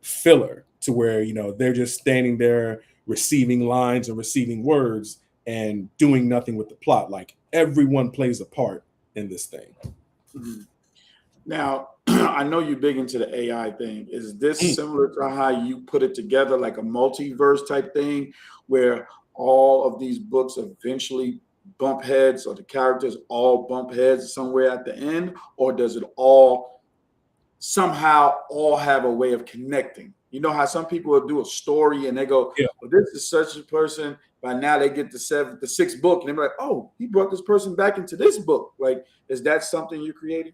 filler to where they're just standing there receiving lines and receiving words and doing nothing with the plot. Like everyone plays a part in this thing. Now, I know you're big into the AI thing. Is this similar to how you put it together, like a multiverse type thing, where all of these books eventually bump heads, or the characters all bump heads somewhere at the end, or does it all somehow all have a way of connecting? You know how some people will do a story and they go, Yeah. well, this is such a person. By now they get the sixth book and they're like, oh, he brought this person back into this book. Like, is that something you're creating?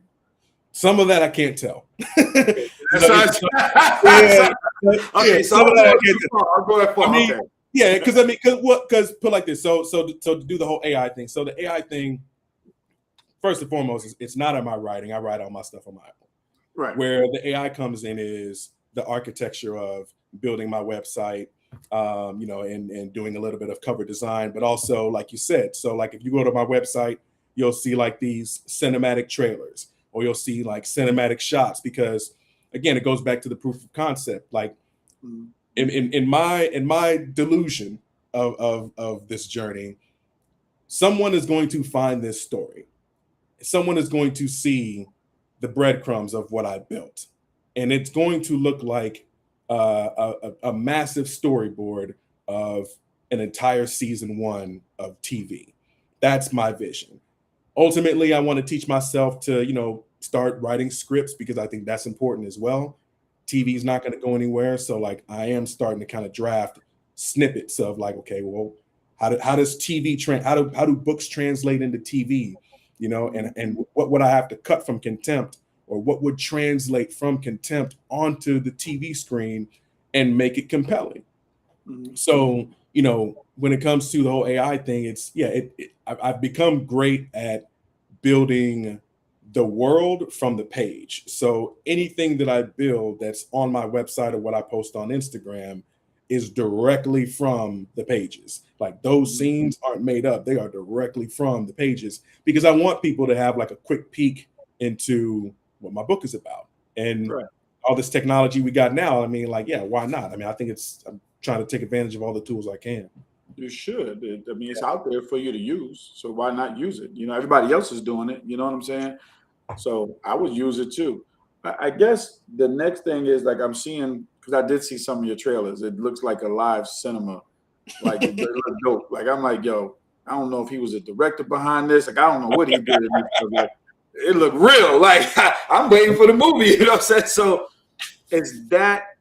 Some of that I can't tell. Okay, yeah, okay, so some of that I can't tell. I'll go that far. I mean, okay. Yeah, because put like this. So to do the whole AI thing. So the AI thing, first and foremost, it's not on my writing. I write all my stuff on my iPhone. Right. Where the AI comes in is the architecture of building my website, and doing a little bit of cover design, but also, like you said, so like if you go to my website, you'll see like these cinematic trailers, or you'll see like cinematic shots, because again, it goes back to the proof of concept. Like in my delusion of this journey, someone is going to find this story. Someone is going to see the breadcrumbs of what I built, and it's going to look like a massive storyboard of an entire season 1 of TV. That's my vision. Ultimately, I want to teach myself to, start writing scripts, because I think that's important as well. TV is not going to go anywhere. So like I am starting to kind of draft snippets of like, okay, well, how does how do books translate into TV? And what would I have to cut from Contempt, or what would translate from Contempt onto the TV screen and make it compelling? So, when it comes to the whole AI thing, I've become great at building the world from the page. So anything that I build that's on my website or what I post on Instagram is directly from the pages. Like those scenes aren't made up. They are directly from the pages, because I want people to have like a quick peek into what my book is about. And all this technology we got now, I mean, like, yeah, why not? I mean, I'm trying to take advantage of all the tools I can. You should. It's out there for you to use. So why not use it? Everybody else is doing it. You know what I'm saying? So I would use it too. I guess the next thing is, like, I'm seeing, because I did see some of your trailers. It looks like a live cinema. Like, it look dope. Like, I'm like, yo, I don't know if he was a director behind this. Like, I don't know what he did. Like, it looked real. Like, I'm waiting for the movie. You know what I'm saying? So is that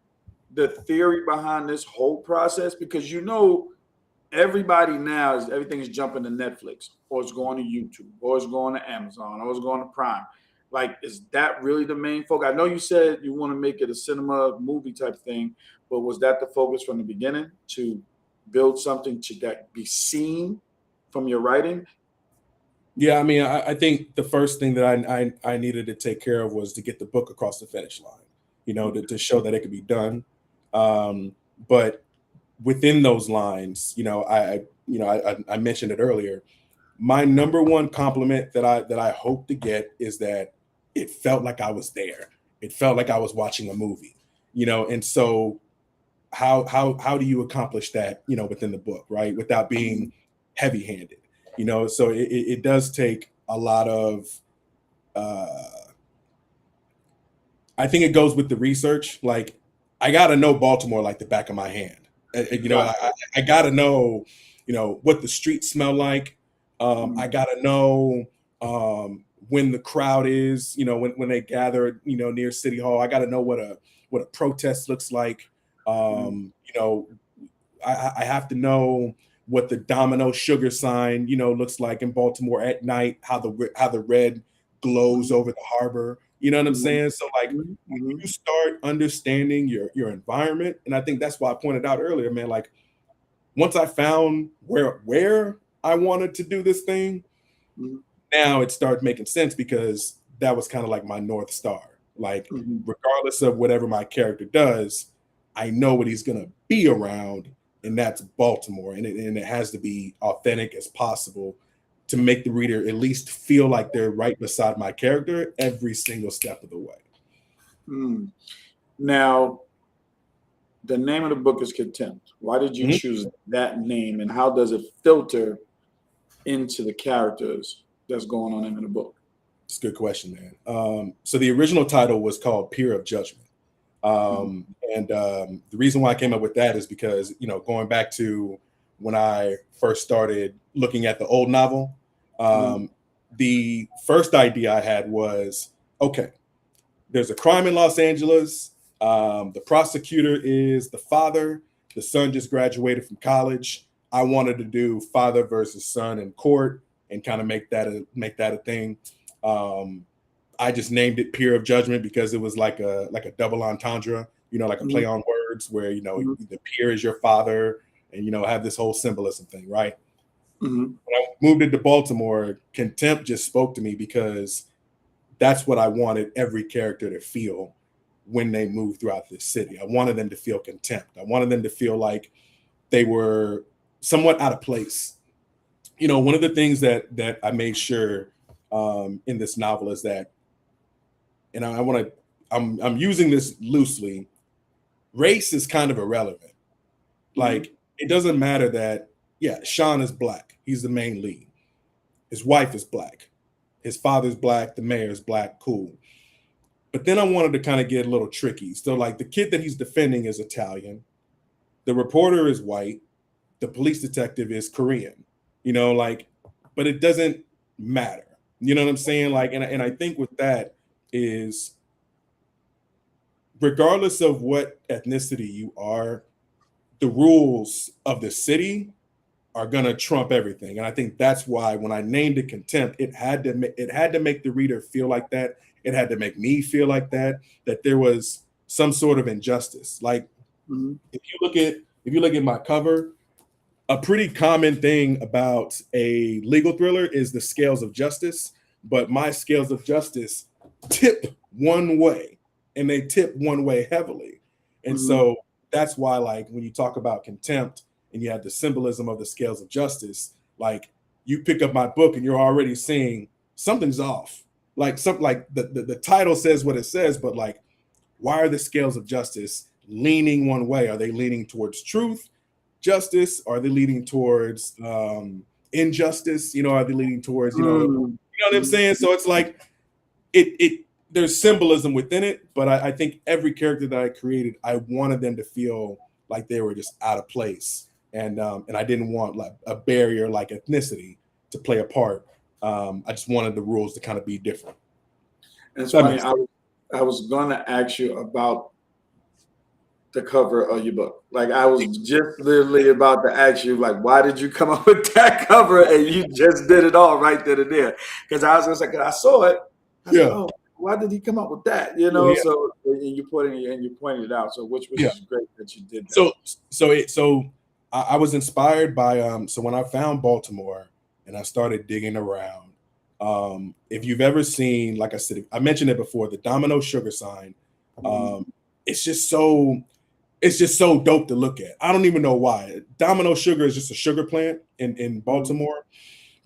the theory behind this whole process? Because everybody now everything is jumping to Netflix, or it's going to YouTube, or it's going to Amazon, or it's going to Prime. Like, is that really the main focus? I know you said you want to make it a cinema movie type thing, but was that the focus from the beginning, to build something that be seen from your writing? Yeah, I mean, I think the first thing that I needed to take care of was to get the book across the finish line, to show that it could be done. But within those lines, I mentioned it earlier. My number one compliment that I hope to get is that it felt like I was there. It felt like I was watching a movie, and so how do you accomplish that, within the book, right? Without being heavy-handed, so it does take a lot of, I think it goes with the research. Like, I got to know Baltimore like the back of my hand. I got to know, what the streets smell like. I got to know when the crowd is, when they gather, near City Hall. I got to know what a protest looks like. I have to know what the Domino sugar sign, looks like in Baltimore at night. How the red glows over the harbor. You know what I'm saying? So like, when you start understanding your environment, and I think that's why I pointed out earlier, man, like once I found where I wanted to do this thing, now it started making sense, because that was kind of like my North Star. Like, regardless of whatever my character does, I know what he's going to be around, and that's Baltimore. And it has to be authentic as possible to make the reader at least feel like they're right beside my character every single step of the way. Now, the name of the book is Contempt. Why did you choose that name, and how does it filter into the characters that's going on in the book? It's a good question, man. So the original title was called Peer of Judgment. And the reason why I came up with that is because, going back to when I first started looking at the old novel. The first idea I had was, okay, there's a crime in Los Angeles. The prosecutor is the father. The son just graduated from college. I wanted to do father versus son in court and kind of make that a thing. I just named it Peer of Judgment because it was like a double entendre, like a play on words where, the peer is your father and, have this whole symbolism thing, right? When I moved into Baltimore, contempt just spoke to me because that's what I wanted every character to feel when they moved throughout this city. I wanted them to feel contempt. I wanted them to feel like they were somewhat out of place. One of the things that I made sure in this novel is that, and I'm using this loosely, race is kind of irrelevant. Like, it doesn't matter that, Sean is black. He's the main lead. His wife is black. His father's black. The mayor's black. Cool. But then I wanted to kind of get a little tricky. So, like, the kid that he's defending is Italian. The reporter is white. The police detective is Korean. But it doesn't matter. You know what I'm saying? Like, and I think with that is, regardless of what ethnicity you are, the rules of the city are gonna trump everything. And I think that's why when I named it Contempt, it had to make the reader feel like that. It had to make me feel like that there was some sort of injustice. Like, if you look at my cover, a pretty common thing about a legal thriller is the scales of justice, but my scales of justice tip one way, and they tip one way heavily. And so that's why, like, when you talk about contempt and you have the symbolism of the scales of justice, like, you pick up my book and you're already seeing something's off. Like, the title says what it says, but, like, why are the scales of justice leaning one way? Are they leaning towards truth, justice? Are they leaning towards injustice? Are they leaning towards, you know what I'm saying? So it's like, there's symbolism within it, but I think every character that I created, I wanted them to feel like they were just out of place. And I didn't want, like, a barrier like ethnicity to play a part. I just wanted the rules to kind of be different. And it's funny, I was going to ask you about the cover of your book. Like, I was just literally about to ask you, like, why did you come up with that cover? And you just did it all right then and there. Because I was just like, I saw it. I said, oh, why did he come up with that? So you pointed it out. So which is great that you did that. So I was inspired by so when I found Baltimore and I started digging around, if you've ever seen, like I said, I mentioned it before, the domino sugar sign, it's just so dope to look at. I don't even know why. Domino sugar is just a sugar plant in Baltimore,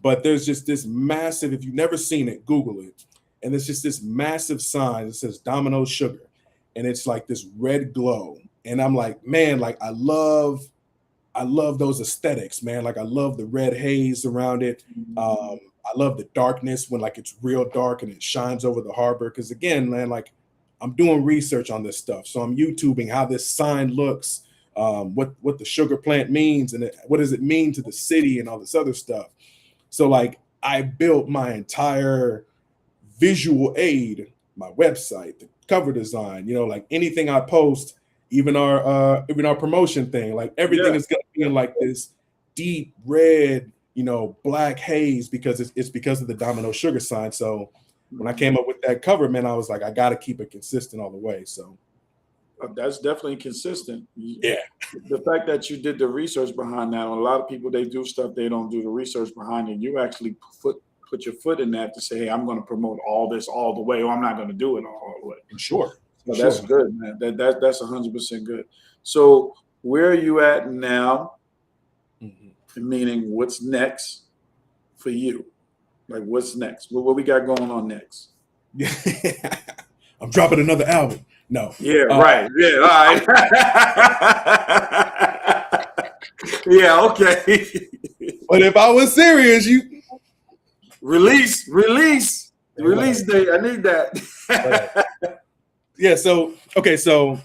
but there's just this massive, if you've never seen it, Google it. And there's just this massive sign that says Domino Sugar. And it's like this red glow. And I'm like, man, like, I love those aesthetics, man. Like, I love the red haze around it. I love the darkness when, like, it's real dark and it shines over the harbor. Because again, man, like, I'm doing research on this stuff. So I'm YouTubing how this sign looks, what the sugar plant means, and what does it mean to the city and all this other stuff. So, like, I built my entire visual aid, my website, the cover design, like anything I post, even our promotion thing, like everything is gonna be in like this deep red, black haze because it's because of the domino sugar sign. So when I came up with that cover, man, I was like, I got to keep it consistent all the way. So that's definitely consistent. Yeah. The fact that you did the research behind that, a lot of people, they do stuff, they don't do the research behind it. You actually put your foot in that to say, hey, I'm going to promote all this all the way, or I'm not going to do it all the way. Sure. So that's good, man. That's 100% good. So where are you at now? Meaning, what's next for you? Like, what's next? What we got going on next? I'm dropping another album. No. Yeah, right. Yeah, all right. Yeah, okay. But if I was serious, you release date. I need that. Yeah. So okay. So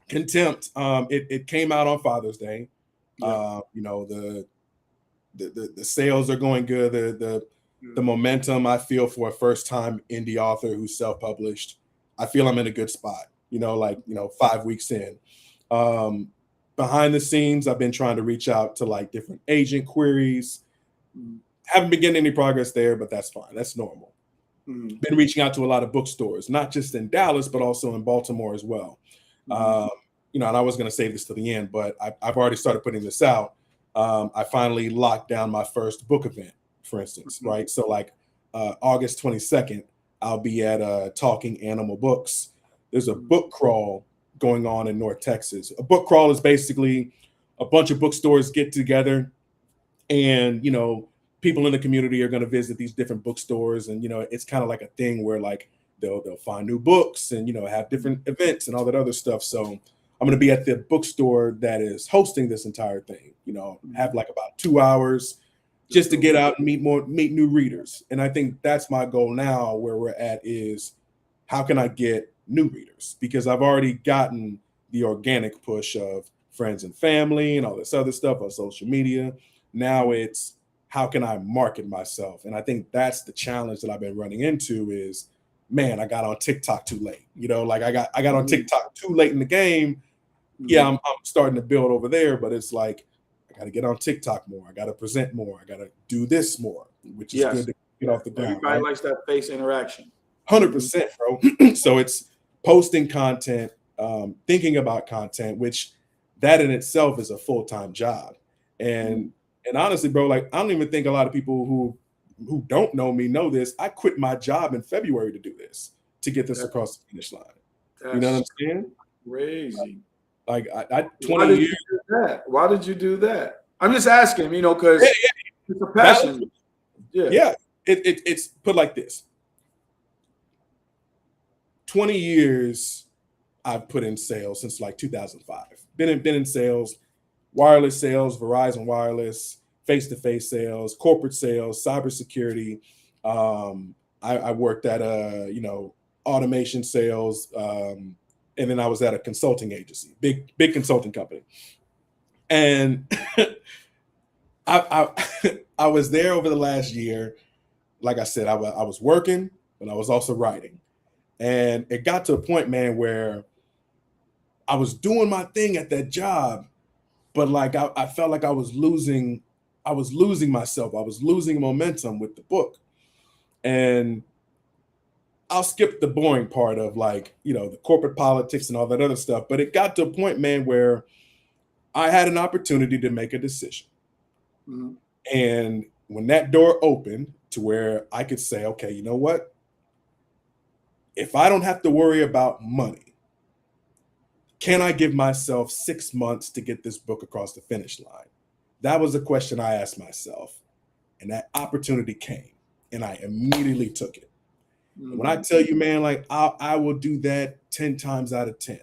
Contempt. It came out on Father's Day. Yeah. You know, the sales are going good. The momentum I feel for a first time indie author who's self-published, I feel I'm in a good spot, you know, like, you know, 5 weeks in. Behind the scenes, I've been trying to reach out to like different agent queries. Haven't been getting any progress there, but that's fine. That's normal. Been reaching out to a lot of bookstores, not just in Dallas, but also in Baltimore as well. You know, and I was going to save this to the end, but I've already started putting this out. I finally locked down my first book event, for instance, right? So like August 22nd, I'll be at Talking Animal Books. There's a book crawl going on in North Texas. A book crawl is basically a bunch of bookstores get together and, you know, people in the community are going to visit these different bookstores. And, you know, it's kind of like a thing where like they'll find new books and, you know, have different events and all that other stuff. So I'm going to be at the bookstore that is hosting this entire thing, you know, have like about 2 hours just to get out and meet new readers. And I think that's my goal now. Where we're at is how can I get new readers? Because I've already gotten the organic push of friends and family and all this other stuff on social media. Now it's how can I market myself? And I think that's the challenge that I've been running into is, man, I got on TikTok too late. You know, like I got on TikTok too late in the game. Yeah, I'm starting to build over there, but it's like I got to get on TikTok more. I got to present more. I got to do this more, which is good to get off the ground. Everybody likes that face interaction. 100%, bro. So it's posting content, thinking about content, which that in itself is a full-time job. And honestly, bro, like I don't even think a lot of people who don't know me know this. I quit my job in February to do this, to get this across the finish line. You know what I'm saying? Crazy. Like I 20 years. Why did you do that? I'm just asking, you know, because it's a passion. Yeah. It's put like this. 20 years I've put in sales since like 2005. Been in sales, wireless sales, Verizon Wireless, face-to-face sales, corporate sales, cybersecurity. I worked at you know, automation sales, and then I was at a consulting agency, big consulting company. And I was there over the last year. Like I said, I was working, but I was also writing. And it got to a point, man, where I was doing my thing at that job, but like I felt like I was losing myself. I was losing momentum with the book. And I'll skip the boring part of like, you know, the corporate politics and all that other stuff. But it got to a point, man, where I had an opportunity to make a decision. And when that door opened to where I could say, okay, you know what? If I don't have to worry about money, can I give myself 6 months to get this book across the finish line? That was a question I asked myself. And that opportunity came and I immediately took it. When I tell you, man, like I will do that 10 times out of 10,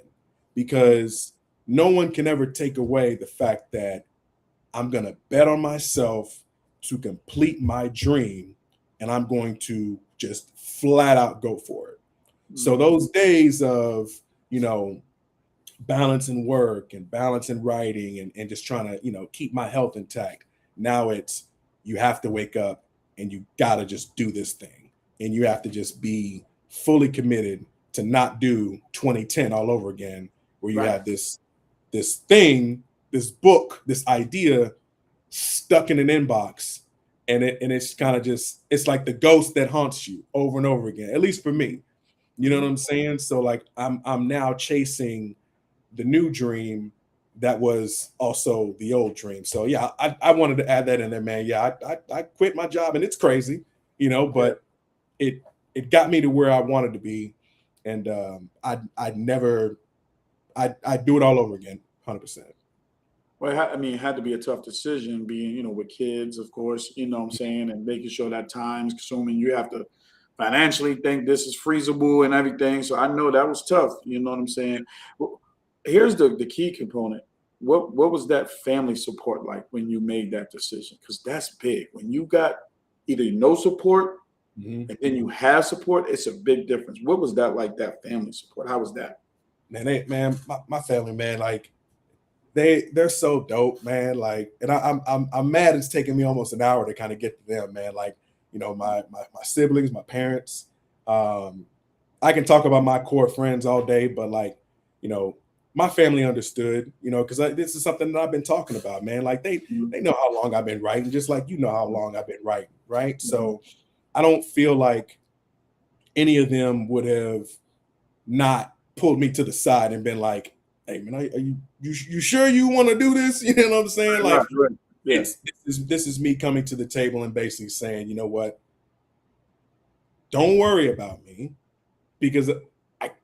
because no one can ever take away the fact that I'm going to bet on myself to complete my dream, and I'm going to just flat out go for it. So those days of, you know, balancing work and balancing writing and just trying to, you know, keep my health intact. Now it's, you have to wake up and you got to just do this thing. And you have to just be fully committed to not do 2010 all over again, where you have this thing, this book, this idea stuck in an inbox. And it's kind of just, it's like the ghost that haunts you over and over again, at least for me. You know what I'm saying? So like I'm now chasing the new dream that was also the old dream. So yeah, I wanted to add that in there, man. Yeah, I quit my job and it's crazy, you know, but it got me to where I wanted to be. And I'd do it all over again, 100%. Well, I mean, it had to be a tough decision being, you know, with kids, of course, you know what I'm saying, and making sure that time's consuming. You have to financially think this is feasible and everything. So I know that was tough. You know what I'm saying? Well, here's the key component. What was that family support like when you made that decision? Because that's big. When you got either no support and then you have support, it's a big difference. What was that like, that family support? How was that? Man, my family, man, like they're so dope, man. Like, and I'm mad it's taking me almost an hour to kind of get to them, man. Like, you know, my siblings, my parents. I can talk about my core friends all day, but like, you know, my family understood, you know, because this is something that I've been talking about, man. Like they know how long I've been writing, just like you know how long I've been writing, right? So I don't feel like any of them would have not pulled me to the side and been like, "Hey, man, are you sure you want to do this?" You know what I'm saying? Like, Right. Yeah. this is me coming to the table and basically saying, you know what? Don't worry about me because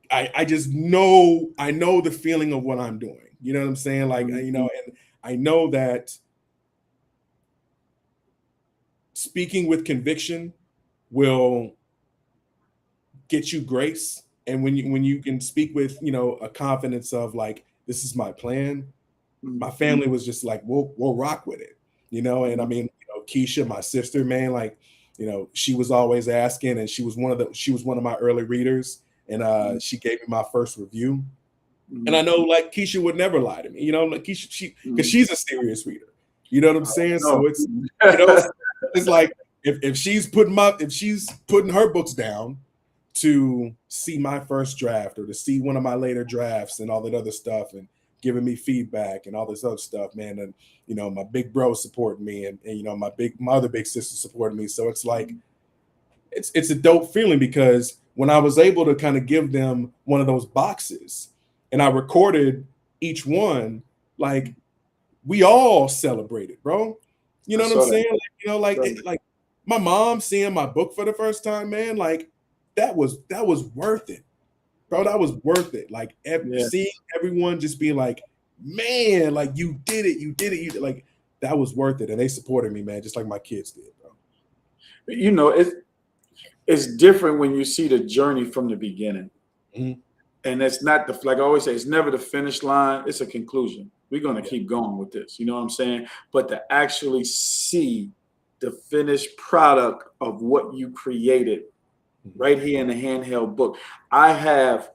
I just know I know the feeling of what I'm doing. You know what I'm saying? Like, you know, and I know that speaking with conviction will get you grace. And when you can speak with, you know, a confidence of like, this is my plan, my family was just like, we'll rock with it, you know. And I mean, you know, Keisha, my sister, man, like, you know, she was always asking, and she was one of my early readers, and she gave me my first review. And I know like Keisha would never lie to me, you know, like Keisha, because she's a serious reader, you know what I'm saying? So it's, you know, it's like if she's putting her books down to see my first draft or to see one of my later drafts and all that other stuff and giving me feedback and all this other stuff, man. And you know, my big bro supporting me, and you know, my other big sister supporting me. So it's like it's a dope feeling because when I was able to kind of give them one of those boxes and I recorded each one, like we all celebrated, bro. You know what I'm saying? Like, you know, like my mom seeing my book for the first time, man, like that was worth it, bro. That was worth it. Like seeing everyone just being like, man, like you did it, like that was worth it. And they supported me, man, just like my kids did, bro. You know, it's different when you see the journey from the beginning. Mm-hmm. And it's not like I always say, it's never the finish line, it's a conclusion. We're going to keep going with this, you know what I'm saying? But to actually see the finished product of what you created right here in the handheld book. I have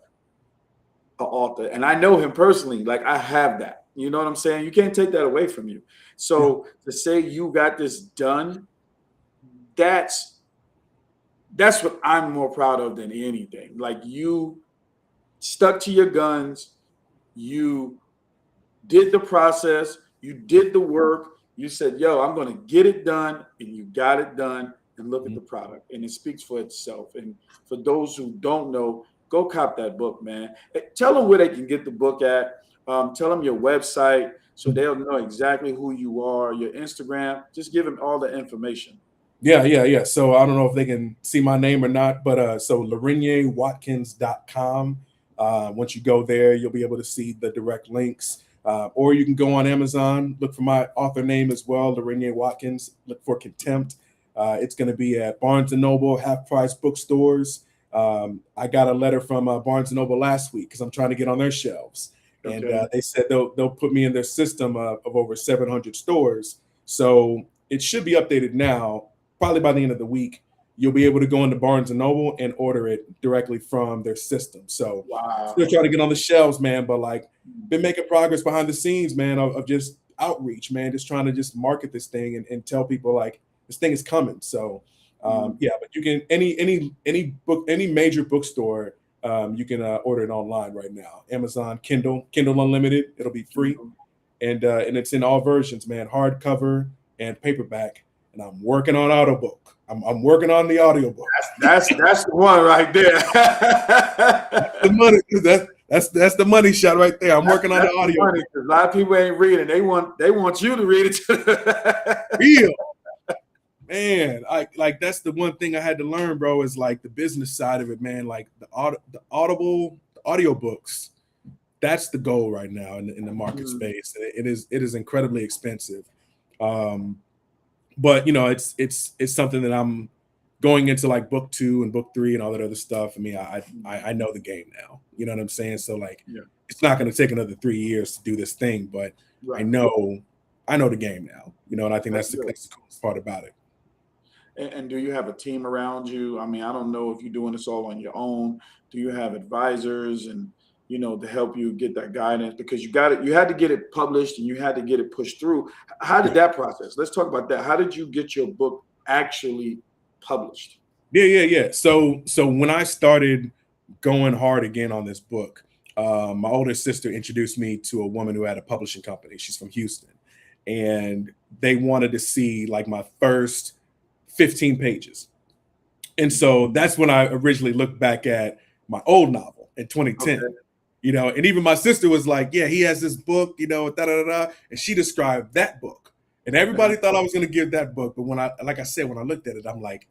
an author and I know him personally. Like I have that, you know what I'm saying? You can't take that away from you. So to say you got this done, that's what I'm more proud of than anything. Like you stuck to your guns, you did the process, you did the work, you said, yo, I'm going to get it done, and you got it done, and look at the product. And it speaks for itself. And for those who don't know, go cop that book, man. Tell them where they can get the book at. Tell them your website so they'll know exactly who you are, your Instagram. Just give them all the information. Yeah. So I don't know if they can see my name or not, but so LeRenyaeWatkins.com. Once you go there, you'll be able to see the direct links. Or you can go on Amazon, look for my author name as well, LeRenyae Watkins, look for Contempt. It's going to be at Barnes & Noble, half-price bookstores. I got a letter from Barnes & Noble last week because I'm trying to get on their shelves. And they said they'll put me in their system of over 700 stores. So it should be updated now. Probably by the end of the week, you'll be able to go into Barnes & Noble and order it directly from their system. So still trying to get on the shelves, man, but like been making progress behind the scenes, man, of just outreach, man, just trying to just market this thing and tell people like this thing is coming. So yeah, but you can any major bookstore, you can order it online right now. Amazon, Kindle Unlimited, it'll be free. And it's in all versions, man, hardcover and paperback. And I'm working on audiobook. I'm working on the audiobook. That's the one right there. That's the money. That's the money shot right there. I'm working on the audiobook. A lot of people ain't reading. They want you to read it. Real. Man, like that's the one thing I had to learn, bro, is like the business side of it, man. Like the audiobooks, that's the goal right now in the market space. It is incredibly expensive. But you know, it's something that I'm going into like book 2 and book 3 and all that other stuff. I mean, I know the game now. You know what I'm saying? So like, it's not going to take another 3 years to do this thing, but I know the game now. You know, and I think that's the coolest part about it. And do you have a team around you? I mean, I don't know if you're doing this all on your own. Do you have advisors and to help you get that guidance, because you had to get it published and you had to get it pushed through. How did that process? Let's talk about that. How did you get your book actually published? Yeah. So when I started going hard again on this book, my older sister introduced me to a woman who had a publishing company. She's from Houston, and they wanted to see like my first 15 pages. And so that's when I originally looked back at my old novel in 2010. Okay. And even my sister was like, yeah, he has this book, da da da da. And she described that book. And everybody thought I was going to give that book. But when I looked at it, I'm like,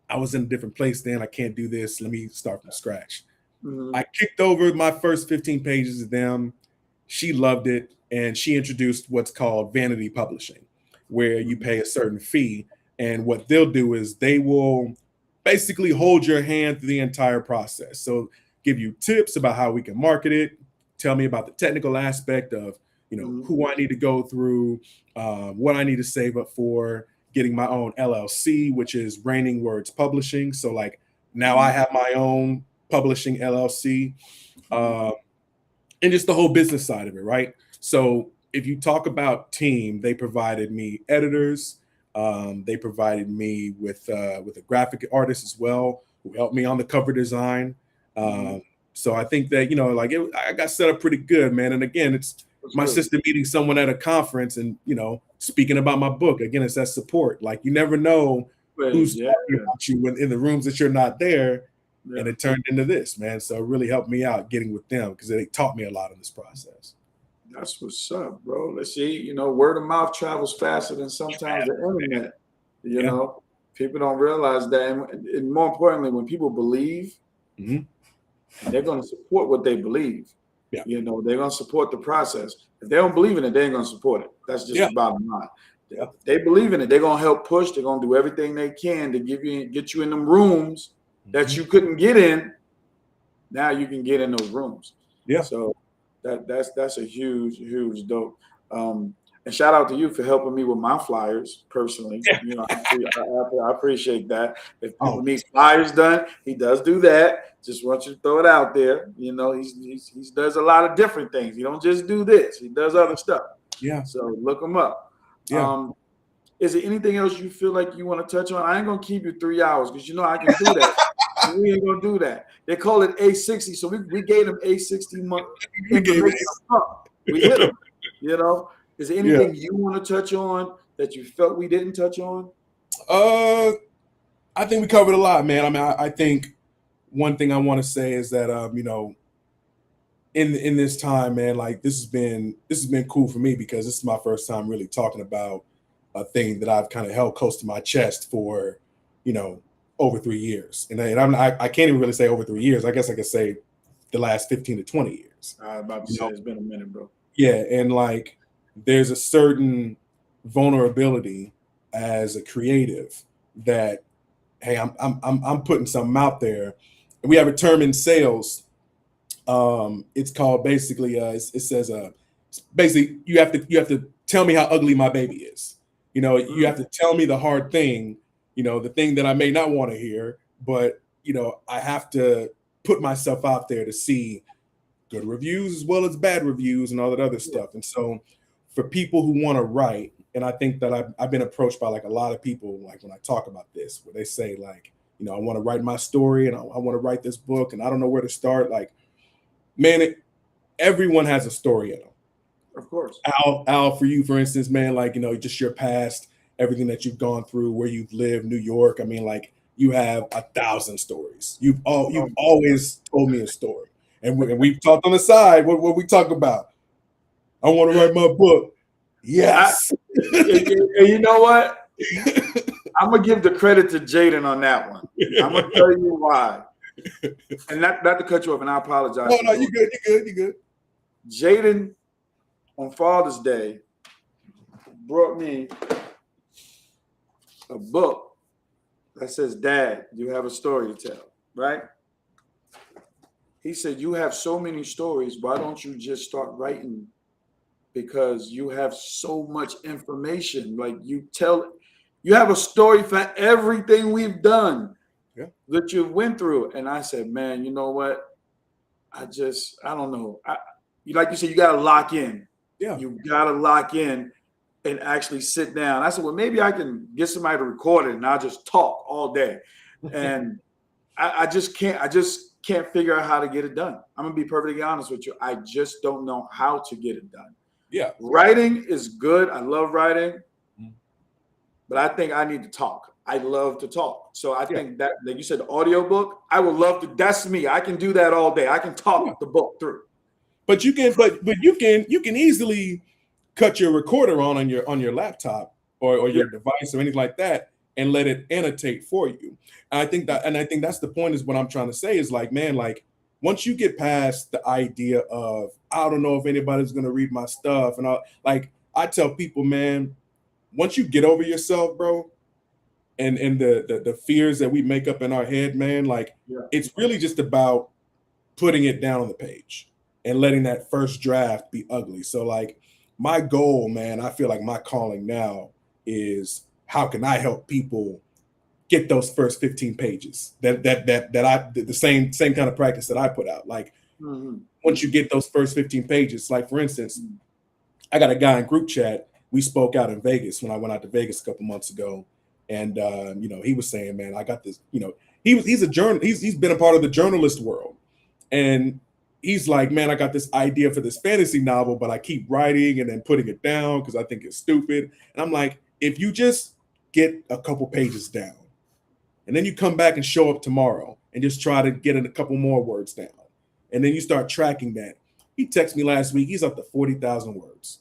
I was in a different place then. I can't do this. Let me start from scratch. Mm-hmm. I kicked over my first 15 pages to them. She loved it. And she introduced what's called vanity publishing, where you pay a certain fee. And what they'll do is they will basically hold your hand through the entire process. So give you tips about how we can market it, tell me about the technical aspect of, who I need to go through, what I need to save up for, getting my own LLC, which is Raining Words Publishing. So like now I have my own publishing LLC, and just the whole business side of it, right? So if you talk about team, they provided me editors. They provided me with a graphic artist as well, who helped me on the cover design. So I think that, I got set up pretty good, man. And again, it's my sister meeting someone at a conference and, speaking about my book. Again, it's that support. Like, you never know who's talking about you in the rooms that you're not there. Yeah. And it turned into this, man. So it really helped me out getting with them because they taught me a lot in this process. That's what's up, bro. Let's see, word of mouth travels faster than sometimes the internet. People don't realize that. And more importantly, when people believe, they're going to support what they believe. Yeah. They're going to support the process. If they don't believe in it, they ain't going to support it. That's just the bottom line. If they believe in it, they're going to help push. They're going to do everything they can to get you in them rooms that you couldn't get in. Now you can get in those rooms. Yeah. So that's a huge dope. And shout out to you for helping me with my flyers personally. I appreciate that. If people need flyers done, he does do that. Just want you to throw it out there. He does a lot of different things. He don't just do this. He does other stuff. Yeah. So look him up. Yeah. Is there anything else you feel like you want to touch on? I ain't gonna keep you 3 hours because I can do that. We ain't gonna do that. They call it A60, so we gave them A60 month information. We hit them. Is there anything you want to touch on that you felt we didn't touch on? I think we covered a lot, man. I mean, I think one thing I want to say is that in this time, man, like this has been cool for me because this is my first time really talking about a thing that I've kind of held close to my chest for, over 3 years. And I can't even really say over 3 years. I guess I could say the last 15 to 20 years. I was about to say it's been a minute, bro. Yeah, and like there's a certain vulnerability as a creative that, hey, I'm putting something out there. And we have a term in sales. It's called basically it says basically you have to tell me how ugly my baby is. You have to tell me the hard thing, the thing that I may not want to hear, but I have to put myself out there to see good reviews as well as bad reviews and all that other stuff. And so for people who want to write, and I think that I've been approached by like a lot of people, like when I talk about this, where they say like, I want to write my story and I want to write this book and I don't know where to start. Like, man, everyone has a story in them. Of course. Al, for you, for instance, man, like, just your past, everything that you've gone through, where you've lived, New York. I mean, like, you have 1,000 stories. You've always told me a story. And we've talked on the side. What we talk about? I want to write my book. Yes. And you know what? I'm going to give the credit to Jaden on that one. I'm going to tell you why. And not to cut you off, and I apologize. No, you good. Jaden, on Father's Day, brought me a book that says, Dad, you have a story to tell, right? He said, you have so many stories. Why don't you just start writing? Because you have so much information. Like you have a story for everything we've done that you went through. And I said, man, you know what? I don't know. Like you said, you got to lock in. Yeah. You got to lock in and actually sit down. I said, well, maybe I can get somebody to record it and I'll just talk all day. And I just can't figure out how to get it done. I'm going to be perfectly honest with you. I just don't know how to get it done. Yeah. Writing is good. I love writing, but I think I need to talk. I love to talk. So I think that, like you said, the audiobook, I would love to. That's me. I can do that all day. I can talk the book through. But you can easily cut your recorder on your laptop or your device or anything like that and let it annotate for you. And I think that's the point, is what I'm trying to say is like, man, like once you get past the idea of, I don't know if anybody's going to read my stuff. And I tell people, man, once you get over yourself, bro, and the fears that we make up in our head, man, like it's really just about putting it down on the page and letting that first draft be ugly. So like my goal, man, I feel like my calling now is, how can I help people get those first 15 pages that I did, the same kind of practice that I put out. Like once you get those first 15 pages, like for instance, I got a guy in group chat. We spoke out in Vegas when I went out to Vegas a couple months ago. And, he was saying, man, I got this, he's been a part of the journalist world. And he's like, man, I got this idea for this fantasy novel, but I keep writing and then putting it down because I think it's stupid. And I'm like, if you just get a couple pages down and then you come back and show up tomorrow and just try to get a couple more words down, and then you start tracking that. He texted me last week. He's up to 40,000 words.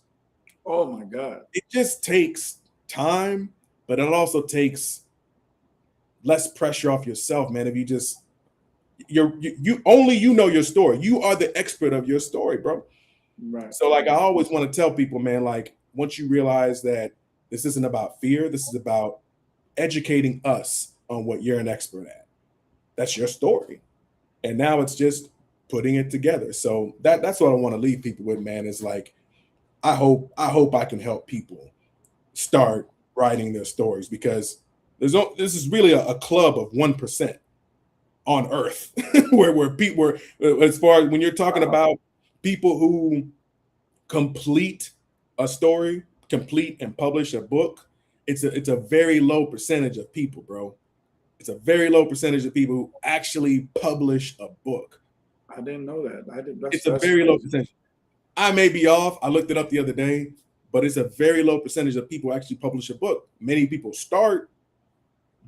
Oh my God. It just takes time, but it also takes less pressure off yourself, man. If you just, you know your story. You are the expert of your story, bro. Right. So like, I always want to tell people, man, like once you realize that this isn't about fear, this is about educating us on what you're an expert at. That's your story. And now it's just putting it together. So that's what I want to leave people with, man, is like, I hope I can help people start writing their stories, because this is really a club of 1% on earth where people, as far as when you're talking about people who complete a story, complete and publish a book, it's a very low percentage of people, bro. It's a very low percentage of people who actually publish a book. I didn't know that. It's a very low percentage. I may be off. I looked it up the other day, but it's a very low percentage of people who actually publish a book. Many people start,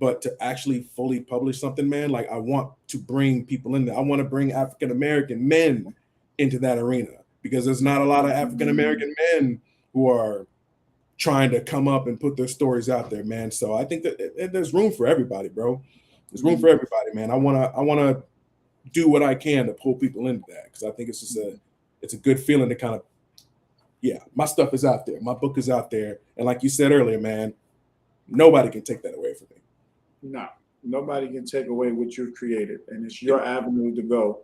but to actually fully publish something, man, like I want to bring people in there. I want to bring African-American men into that arena, because there's not a lot of African-American men who are trying to come up and put their stories out there, man. So I think that there's room for everybody, bro. There's room for everybody, man. I wanna do what I can to pull people into that, because I think it's just it's a good feeling to kind of, my stuff is out there, my book is out there, and like you said earlier, man, nobody can take that away from me. No, nobody can take away what you've created, and it's your avenue to go,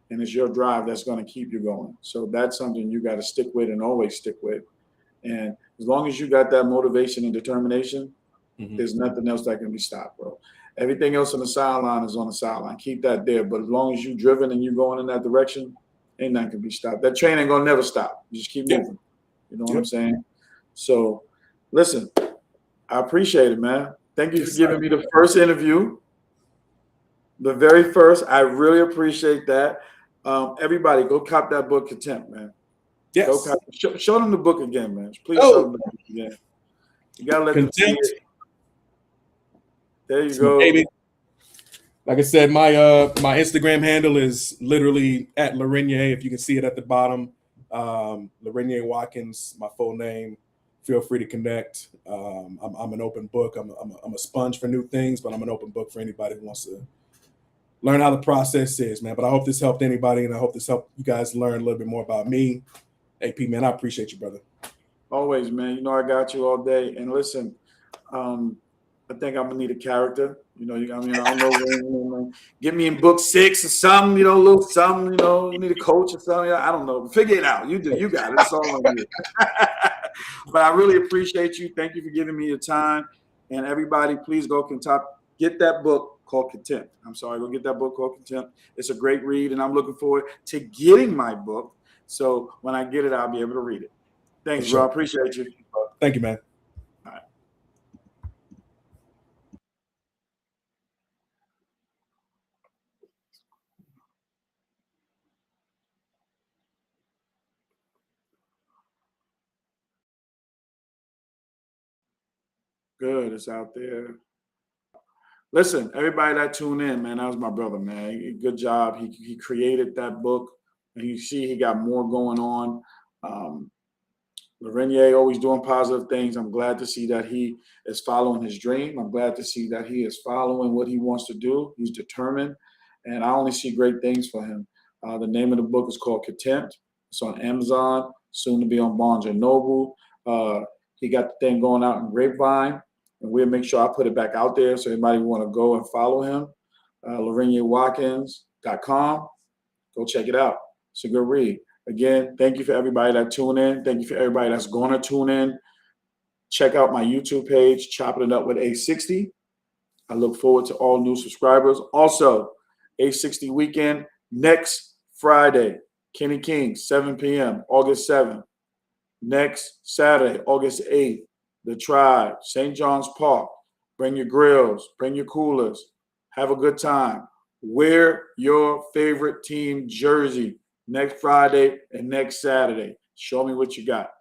and it's your drive that's going to keep you going. So that's something you got to stick with and always stick with. And as long as you got that motivation and determination, there's nothing else that can be stopped, bro. Everything else on the sideline is on the sideline. Keep that there. But as long as you're driven and you're going in that direction, ain't nothing can be stopped. That train ain't gonna never stop. You just keep moving. You know what I'm saying? So listen, I appreciate it, man. Thank you for giving me the first interview. The very first. I really appreciate that. Everybody, go cop that book, Contempt, man. Yes. Go cop, show them the book again, man. Please show them the book again. You gotta let them see it. There you go. Baby. Like I said, my Instagram handle is literally at LeRenyae. If you can see it at the bottom, LeRenyae Watkins, my full name. Feel free to connect. I'm an open book. I'm a sponge for new things, but I'm an open book for anybody who wants to learn how the process is, man. But I hope this helped anybody, and I hope this helped you guys learn a little bit more about me. Hey, P, man, I appreciate you, brother. Always, man. You know I got you all day. And listen, I think I'm gonna need a character. I don't know. Get me in book 6 or something. A little something. You need a coach or something. I don't know. Figure it out. You do. You got it. It's all on you. But I really appreciate you. Thank you for giving me your time. And everybody, please go get that book, called Contempt. I'm sorry, go get that book called Contempt. It's a great read, and I'm looking forward to getting my book. So when I get it, I'll be able to read it. Thanks, bro. I appreciate you. Thank you, man. All right. Good, it's out there. Listen, everybody that tuned in, man, that was my brother, man. Good job. He created that book, and you see he got more going on. LeRenyae always doing positive things. I'm glad to see that he is following his dream. I'm glad to see that he is following what he wants to do. He's determined, and I only see great things for him. The name of the book is called Contempt. It's on Amazon, soon to be on Barnes and Noble. He got the thing going out in Grapevine, and we'll make sure I put it back out there so anybody want to go and follow him. LeRenyaeWatkins.com. Go check it out. It's a good read. Again, thank you for everybody that tuned in. Thank you for everybody that's going to tune in. Check out my YouTube page, Chopping It Up with A60. I look forward to all new subscribers. Also, A60 weekend next Friday, Kenny King, 7 p.m., August 7th. Next Saturday, August 8th, The Tribe, St. John's Park. Bring your grills, bring your coolers. Have a good time. Wear your favorite team jersey next Friday and next Saturday. Show me what you got.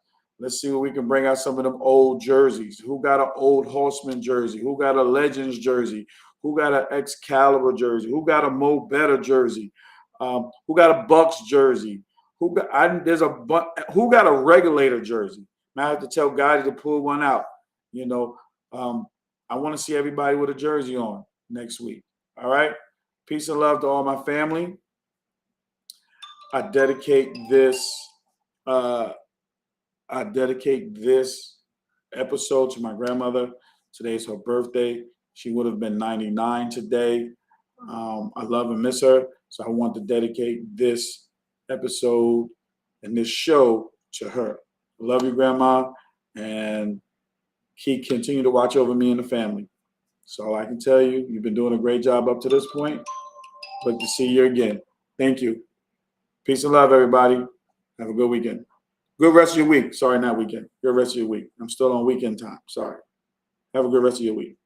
Let's see what we can bring out some of them old jerseys. Who got an old Horseman jersey? Who got a Legends jersey? Who got an Excalibur jersey? Who got a Mo Better jersey? Who got a Bucks jersey? Who got a Regulator jersey? Now I have to tell Gotti to pull one out. You know, I want to see everybody with a jersey on next week. All right. Peace and love to all my family. I dedicate this episode to my grandmother. Today's her birthday. She would have been 99 today. I love and miss her. So I want to dedicate this episode and this show to her. I love you, Grandma, and continue to watch over me and the family. So all I can tell you, you've been doing a great job up to this point. Look to see you again. Thank you. Peace and love, everybody. Have a good weekend. Good rest of your week. Sorry, not weekend. Good rest of your week. I'm still on weekend time. Sorry. Have a good rest of your week.